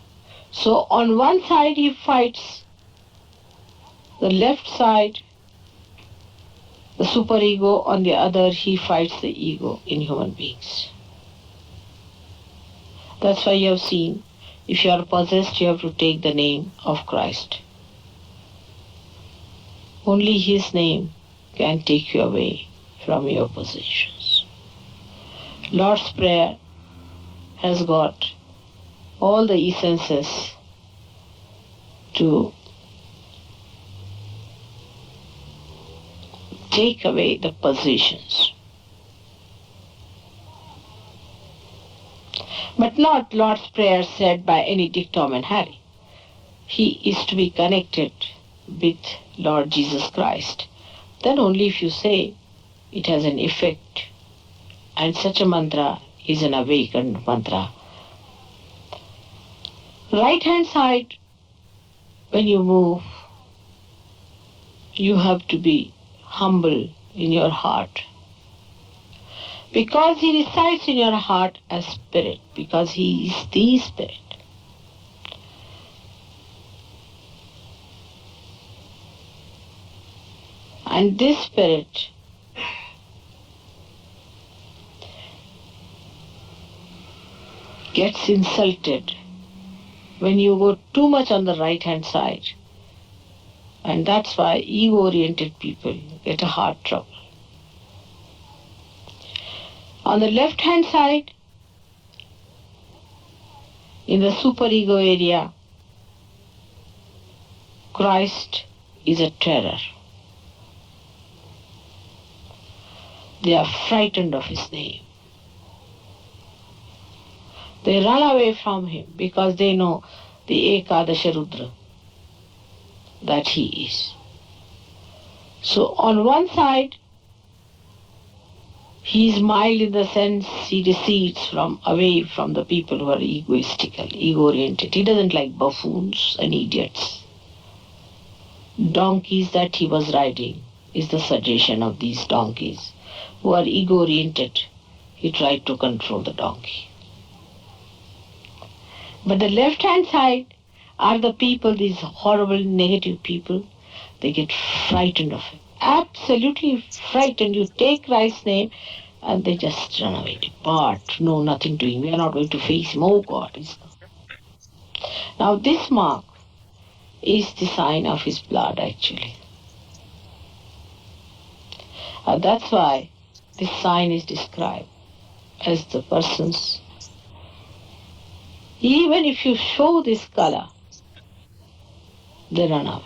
So on one side he fights the left side, the superego, on the other he fights the ego in human beings. That's why you have seen, if you are possessed, you have to take the name of Christ. Only his name can take you away from your possessions. Lord's Prayer has got all the essences to take away the possessions. But not Lord's Prayer said by any Dick, Tom and Harry. He is to be connected with Lord Jesus Christ. Then only if you say it has an effect, and such a mantra is an awakened mantra. Right hand side, when you move, you have to be humble in your heart, because he resides in your heart as spirit, because he is the spirit. And this spirit gets insulted when you go too much on the right hand side. And that's why ego-oriented people get a heart trouble. On the left hand side, in the superego area, Christ is a terror. They are frightened of his name. They run away from him because they know the Ekadasha Rudra that he is. So on one side, he is mild in the sense he recedes from away from the people who are egoistical, ego-oriented. He doesn't like buffoons and idiots. Donkeys that he was riding is the suggestion of these donkeys who are ego-oriented. He tried to control the donkey. But the left-hand side are the people, these horrible negative people, they get frightened of it. Absolutely frightened. You take Christ's name and they just run away, depart. No, nothing doing. We are not going to face him. Oh God. Now this mark is the sign of his blood actually. That's why this sign is described as the person's. Even if you show this color, they run away.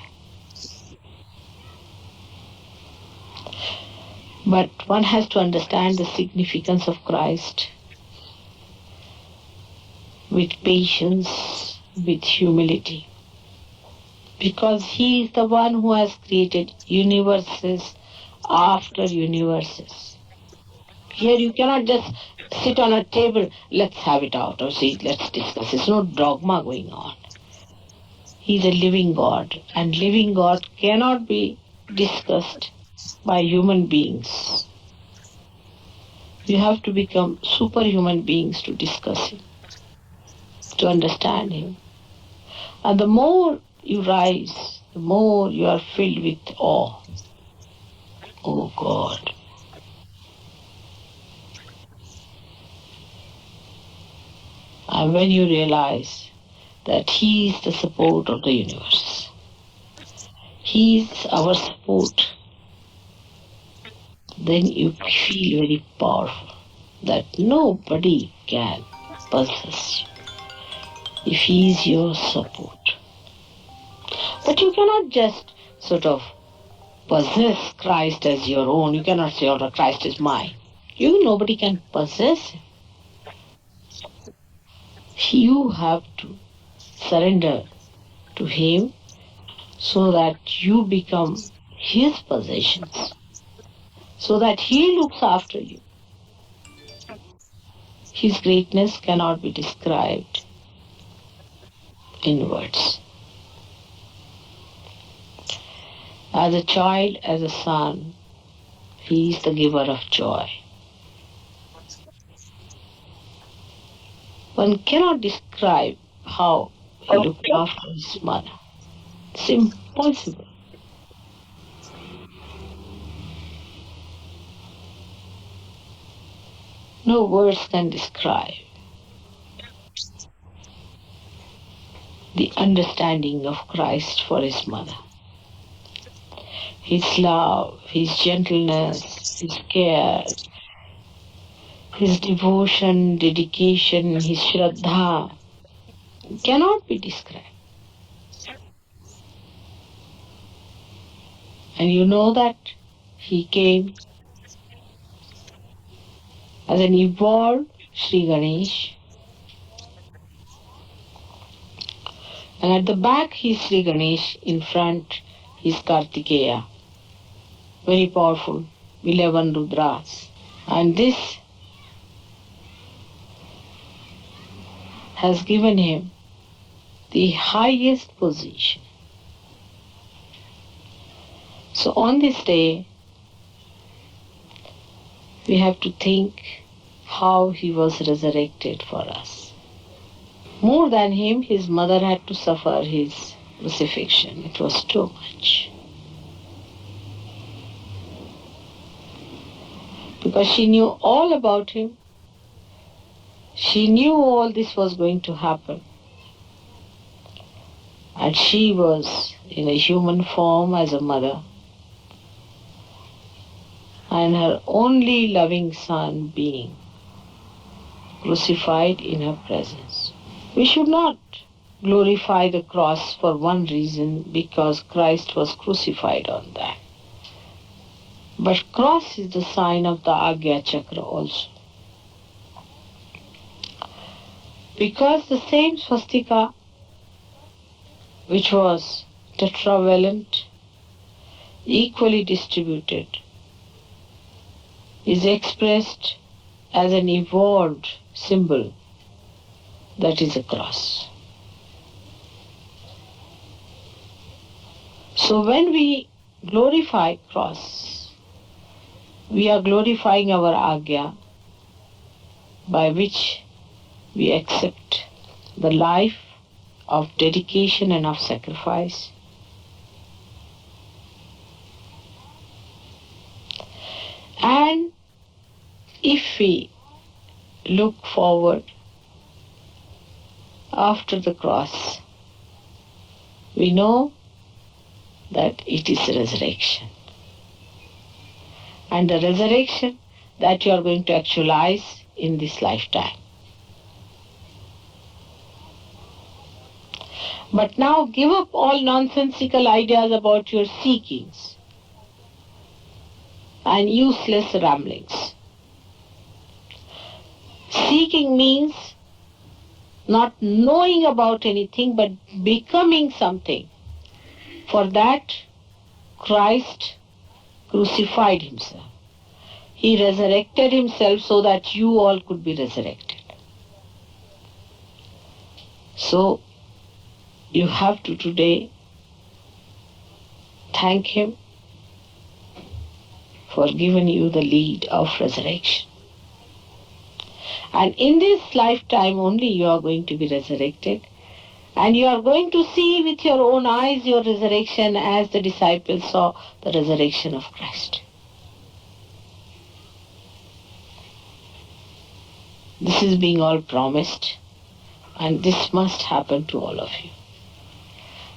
But one has to understand the significance of Christ with patience, with humility. Because he is the one who has created universes after universes. Here you cannot just sit on a table, let's have it out, or say, let's discuss. There's no dogma going on. He is a living God, and living God cannot be discussed by human beings. You have to become superhuman beings to discuss him, to understand him. And the more you rise, the more you are filled with awe. Oh God. And when you realize that he is the support of the universe, he is our support, then you feel very powerful, that nobody can possess you if he is your support. But you cannot just sort of possess Christ as your own. You cannot say, oh, Christ is mine. Nobody can possess him. You have to surrender to him so that you become his possessions, so that he looks after you. His greatness cannot be described in words. As a child, as a son, he is the giver of joy. One cannot describe how he looked after his mother. It's impossible. No words can describe the understanding of Christ for his mother. His love, his gentleness, his care, his devotion, dedication, his shraddha cannot be described. And you know that he came as an evolved Sri Ganesh. And at the back he is Sri Ganesh, in front he is Kartikeya. Very powerful, 11 Rudras. And this has given him the highest position. So on this day, we have to think how he was resurrected for us. More than him, his mother had to suffer his crucifixion. It was too much. Because she knew all about him. She knew all this was going to happen. And she was in a human form as a mother. And her only loving son being crucified in her presence. We should not glorify the cross for one reason, because Christ was crucified on that. But cross is the sign of the Agya Chakra also. Because the same swastika, which was tetravalent, equally distributed, is expressed as an evolved symbol, that is a cross. So when we glorify cross, we are glorifying our Agya, by which we accept the life of dedication and of sacrifice. And if we look forward after the cross, we know that it is resurrection. And the resurrection that you are going to actualize in this lifetime. But now give up all nonsensical ideas about your seekings and useless ramblings. Seeking means not knowing about anything but becoming something. For that, Christ crucified himself. He resurrected himself so that you all could be resurrected. So, you have to today thank him for giving you the lead of resurrection. And in this lifetime only you are going to be resurrected, and you are going to see with your own eyes your resurrection as the disciples saw the resurrection of Christ. This is being all promised, and this must happen to all of you.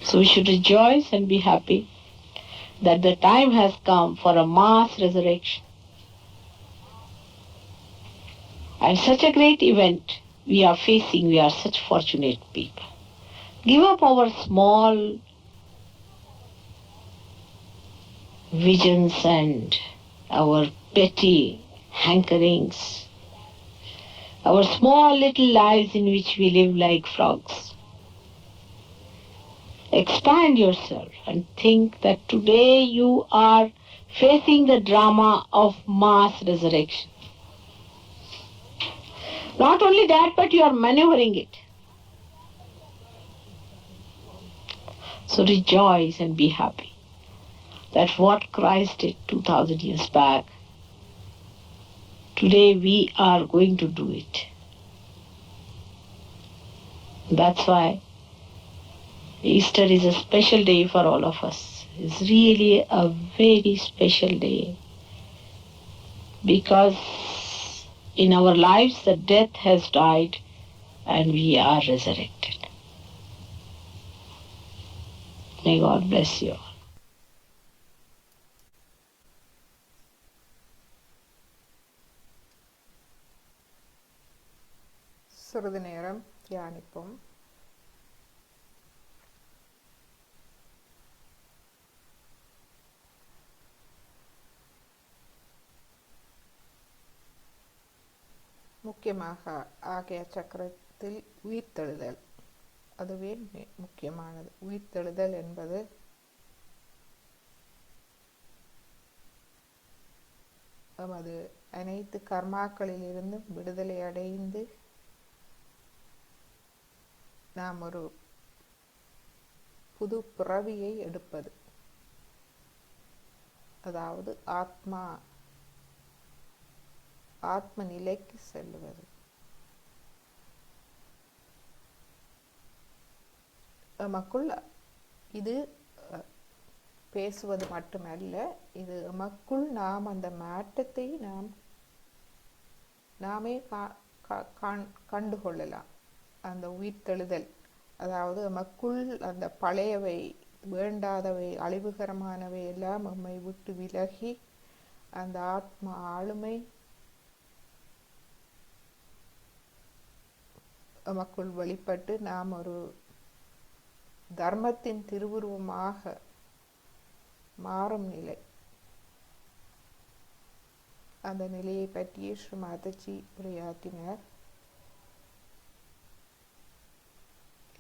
So we should rejoice and be happy that the time has come for a mass resurrection. And such a great event we are facing, we are such fortunate people. Give up our small visions and our petty hankerings, our small little lives in which we live like frogs. Expand yourself and think that today you are facing the drama of mass resurrection. Not only that, but you are maneuvering it. So rejoice and be happy that what Christ did 2000 years back, today we are going to do it. That's why Easter is a special day for all of us. It's really a very special day, because in our lives the death has died and we are resurrected. May God bless you all. சிறிது நேரம் தியானிப்போம். முக்கியமாக ஆகிய சக்கரத்தில் உயிர்த்தெழுதல், அதுவே முக்கியமானது. உயிர்த்தெழுதல் என்பது நமது அனைத்து கர்மாக்களிலிருந்து விடுதலை அடைந்து நாம் ஒரு புது பிறவியை எடுப்பது. அதாவது ஆத்ம நிலைக்கு செல்லுவது. நமக்குள் இது பேசுவது மட்டுமல்ல, இது நமக்குள் நாம் அந்த மாற்றத்தை நாமே கண்டுகொள்ளலாம். அந்த உயிர்த்தெழுதல், அதாவது நமக்குள் அந்த பழையவை, வேண்டாதவை, அழிவுகரமானவை எல்லாம் நம்மை விட்டு விலகி அந்த ஆத்ம ஆளுமை நமக்குள் வெளிப்பட்டு நாம் ஒரு தர்மத்தின் திருவுருவமாக மாறும் நிலை. அந்த நிலையை பற்றியே ஸ்ரீ மாதாஜி உரையாற்றினார்.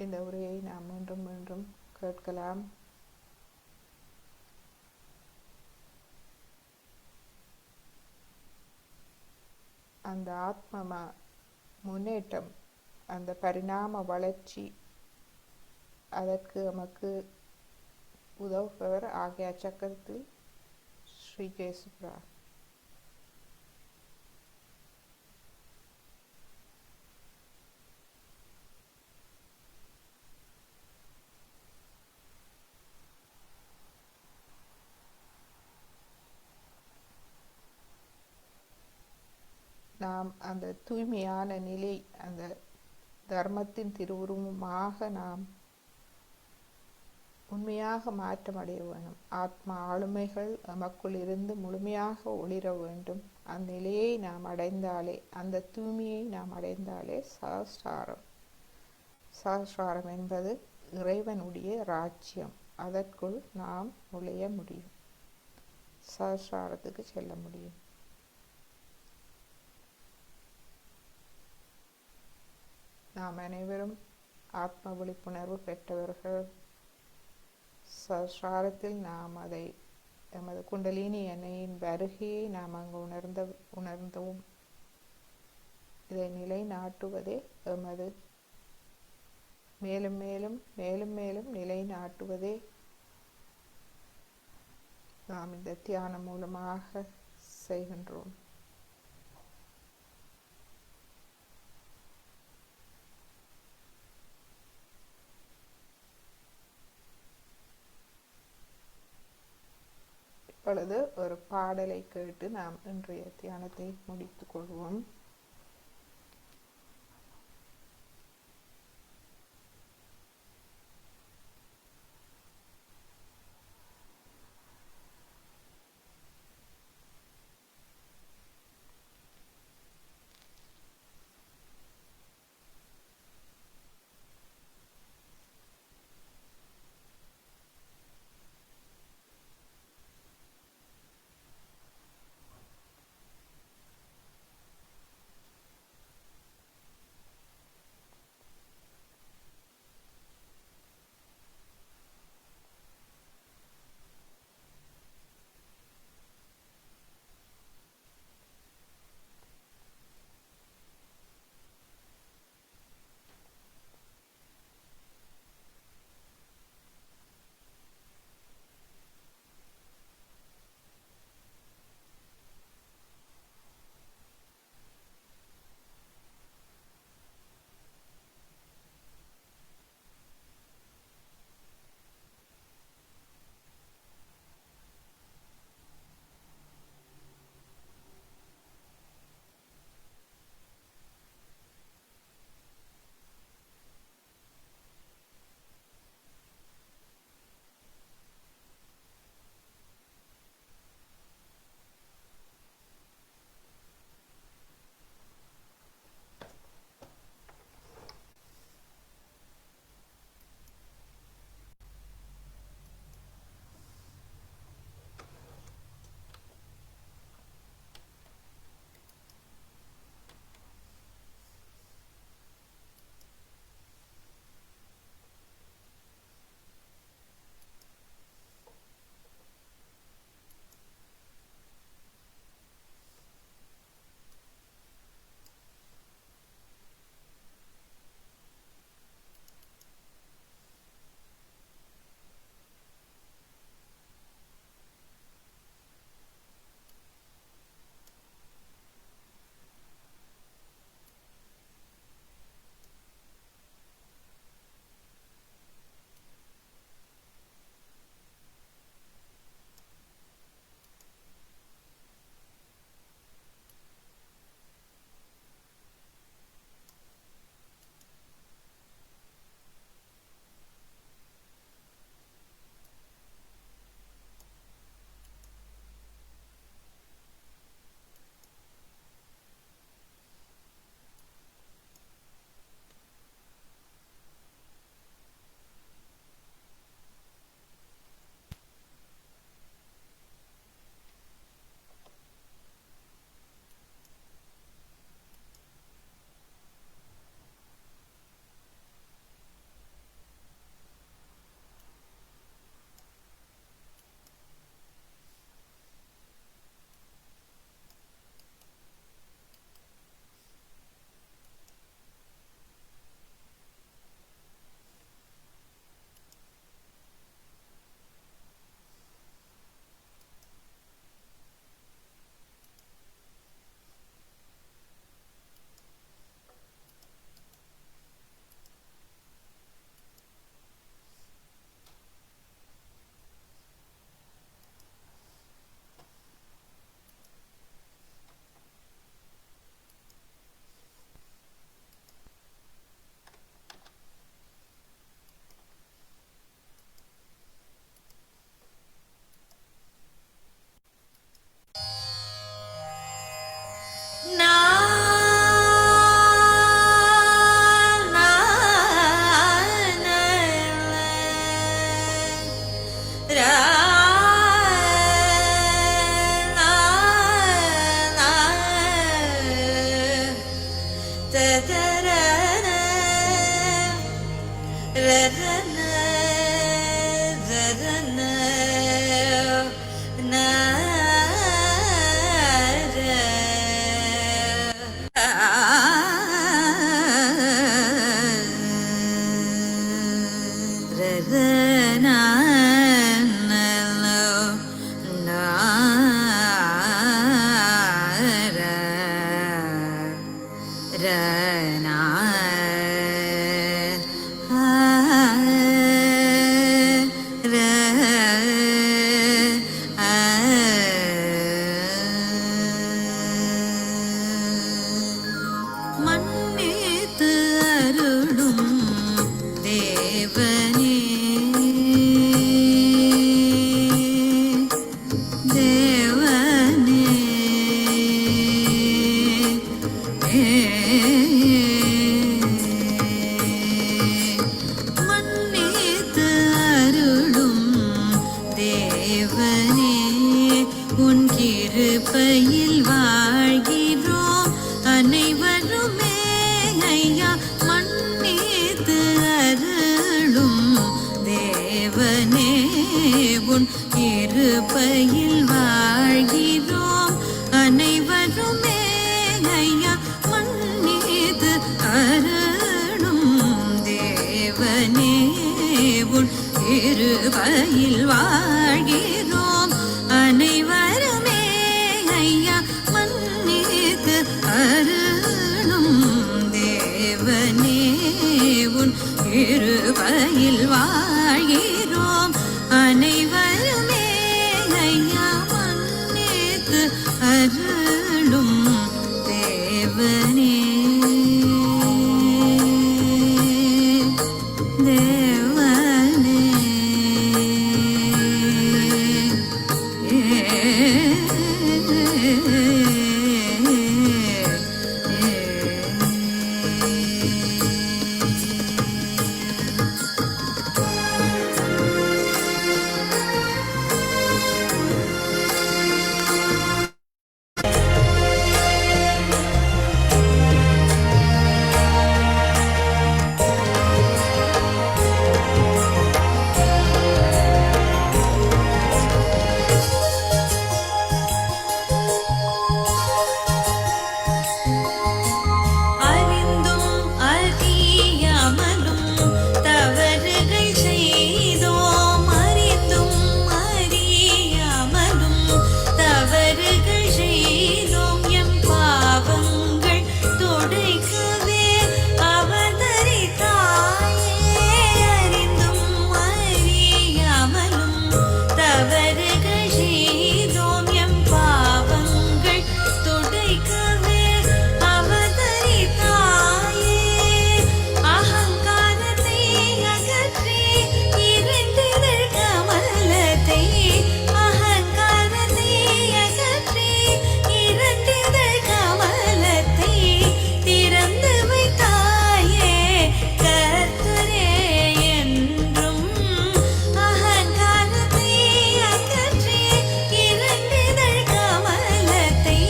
இந்த உரையை நாம் மீண்டும் மீண்டும் கேட்கலாம். அந்த ஆத்ம முன்னேற்றம், அந்த பரிணாம வளர்ச்சி, அதற்கு நமக்கு உதவுபவர் ஆகிய சக்கரத்தில் ஸ்ரீ ஜெயசுப்ரா. நாம் அந்த தூய்மையான நிலை, அந்த தர்மத்தின் திருவுருவமாக நாம் உண்மையாக மாற்றமடைய வேணும். ஆத்ம ஆளுமைகள் நமக்குள் இருந்து முழுமையாக ஒளிர வேண்டும். அந்நிலையை நாம் அடைந்தாலே, அந்த தூய்மையை நாம் அடைந்தாலே சஹஸ்ராரம் என்பது இறைவனுடைய ராஜ்யம். அதற்குள் நாம் நுழைய முடியும், சஹஸ்ராரத்துக்கு செல்ல முடியும். நாம் அனைவரும் ஆத்ம விழிப்புணர்வு பெற்றவர்கள். சஹஸ்ராரத்தில் நாம் அதை எமது குண்டலினி எண்ணெயின் வருகையை நாம் அங்கு உணர்ந்தோம். இதை நிலைநாட்டுவதே எமது மேலும் மேலும் மேலும் மேலும் நிலைநாட்டுவதே நாம் இந்த தியானம் மூலமாக செய்கின்றோம். இப்பொழுது ஒரு பாடலை கேட்டு நாம் இன்றைய தியானத்தை முடித்துக் கொள்வோம். தேவனே உன் கிருபையில் வாழ்கிறோம் அனைவருமே ஐயா மன்னித்து அருளும் தேவனே உன் கிருபையில் வாழ்கிறோம் அனைவருமே ஐயா மன்னித்து அருளும் தேவனே உன் கிருபையில் வாழ்கிறோம் அனைவருமே ஐயா மன்னித்து அருளும் தேவனே உன் கிருபையில் வாழ்கிறோம் அனைவருமே ஐயா மன்னித்து அருளும் தேவனே தேவனே அறிந்தும் அறியாமலும் தவறுகள் செய்தோம் அறிந்தும் அறியாமலும் தவறுகள் செய்தோம் எம் பாவங்கள் துடைக்கவே அவதரித்தாயே அறிந்தும் அறியாமலும் தவறுகள் செய்தோம் எம் பாவங்கள் துடைக்கவே அவதரித்தாயே அகங்காரத்தை அகற்றி இருந்திதழ் கமலத்தை அகங்காரத்தை அகற்றி இருந்திதழ் கமலத்தை திறந்து வைத்தாயே கர்த்தரே என்றும் அகங்காரத்தை அகற்றி இருந்திதழ் கமலத்தை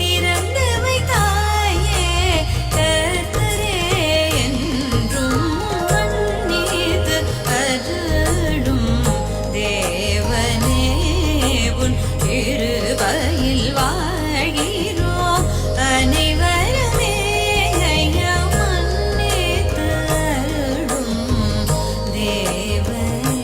திறந்து வைத்தாயே கர்த்தரே என்றும் மன்னித்து அருளும் தேவனே உன் கிருபையில் வாழ்கிறோம் அனைவருமே ஐயா மன்னித்து அருளும் தேவனே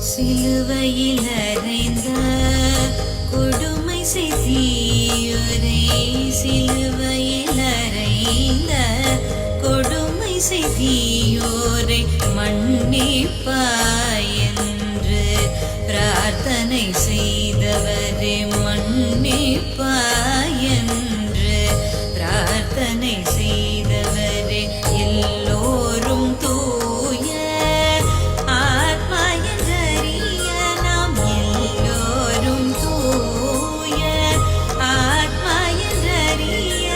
சிலுவையில் அறைந்த கொடுமை செய்தியோரை சிலுவையில் அறைந்த கொடுமை செய்தியோரை மன்னிப்பாய் என்று பிரார்த்தனை செய்தவரே மன்னிப்பாய் என்று பிரார்த்தனை செய்தவரே எல்லோரும் தூய ஆத்மா என்றறிய நாம் எல்லோரும் தூய ஆத்மா என்றறிய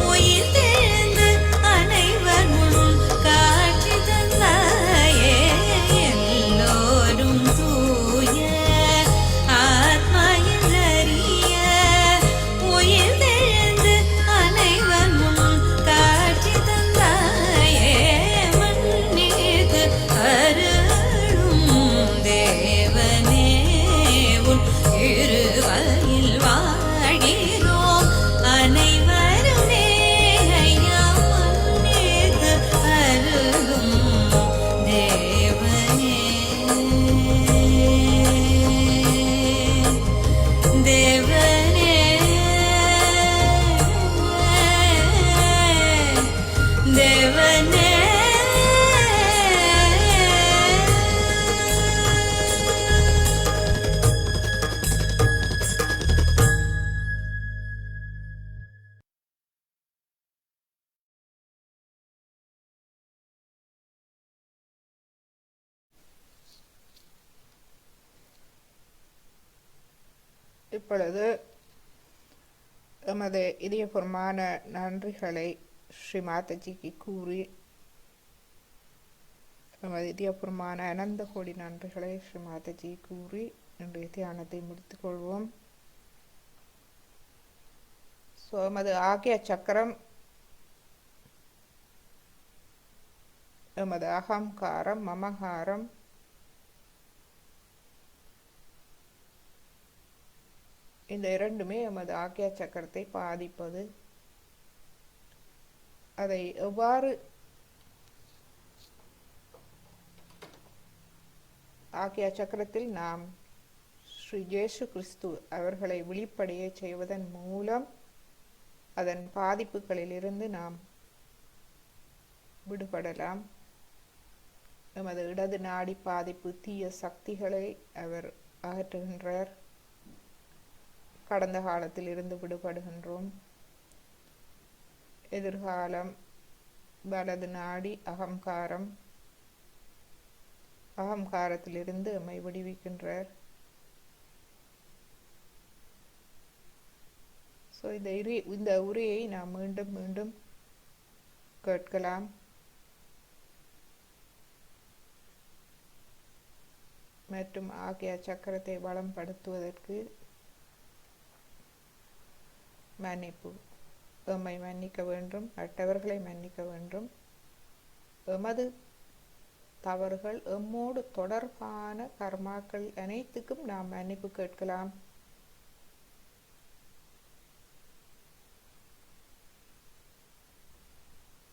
உயிர் தெழுந்து அனைவர் முன் காட்சி தந்தாயே எல்லோரும் தூய ஆத்மா இப்பொழுது எமது இதயபூர்வமான நன்றிகளை ஸ்ரீ மாதாஜிக்கு கூறி, எமது இதயபூர்வமான அனந்த கோடி நன்றிகளை ஸ்ரீ மாதாஜி கூறி இன்றைய தியானத்தை முடித்துக் கொள்வோம். ஸோ எமது ஆகிய சக்கரம் எமது அகங்காரம், மமகாரம், இந்த இரண்டுமே எமது ஆக்கிய சக்கரத்தை பாதிப்பது. அதை எவ்வாறு ஆக்கிய சக்கரத்தில் நாம் ஸ்ரீ இயேசு கிறிஸ்து அவர்களை விழிப்படைய செய்வதன் மூலம் அதன் பாதிப்புகளிலிருந்து நாம் விடுபடலாம். எமது இடது நாடி பாதிப்பு தீய சக்திகளை அவர் அகற்றுகின்றார். கடந்த காலத்தில் இருந்து விடுபடுகின்றோம். எதிர்காலம் வலது நாடி அகங்காரத்திலிருந்து எம்மை விடுவிக்கின்றார். ஸோ இந்த உரையை நாம் மீண்டும் மீண்டும் கேட்கலாம். மற்றும் ஆகிய சக்கரத்தை பலப்படுத்துவதற்கு மன்னிப்பு, எம்மை மன்னிக்க வேண்டும், மற்றவர்களை மன்னிக்க வேண்டும். எமது தவறுகள், எம்மோடு தொடர்பான கர்மாக்கள் அனைத்துக்கும் நாம் மன்னிப்பு கேட்கலாம்.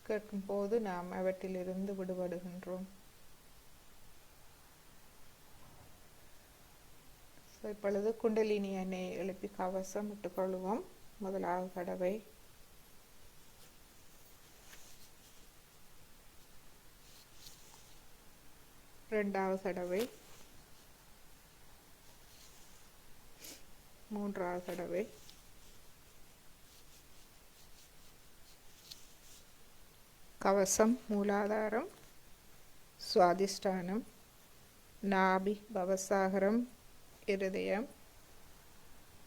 கேட்கும் போது நாம் அவற்றிலிருந்து விடுபடுகின்றோம். இப்பொழுது குண்டலினி எண்ணெய் எழுப்பி கவசம் இட்டுக் கொள்வோம். முதலாவது தடவை, இரண்டாவது தடவை, மூன்றாவது தடவை, கவசம் மூலாதாரம், சுவாதிஷ்டானம், நாபி, பவசாகரம், இருதயம்,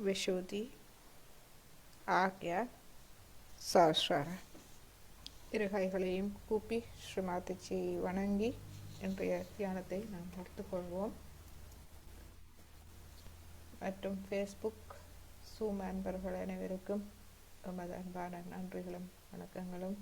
விஷுதி, ஆக்யா, சாஸ்வர. இரு கைகளையும் கூப்பி ஸ்ரீ மாதாஜியை வணங்கி இன்றைய தியானத்தை நாம் எடுத்துக்கொள்வோம். மற்றும் ஃபேஸ்புக், சூம் அன்பர்கள் அனைவருக்கும் எமது அன்பான நன்றிகளும் வணக்கங்களும்.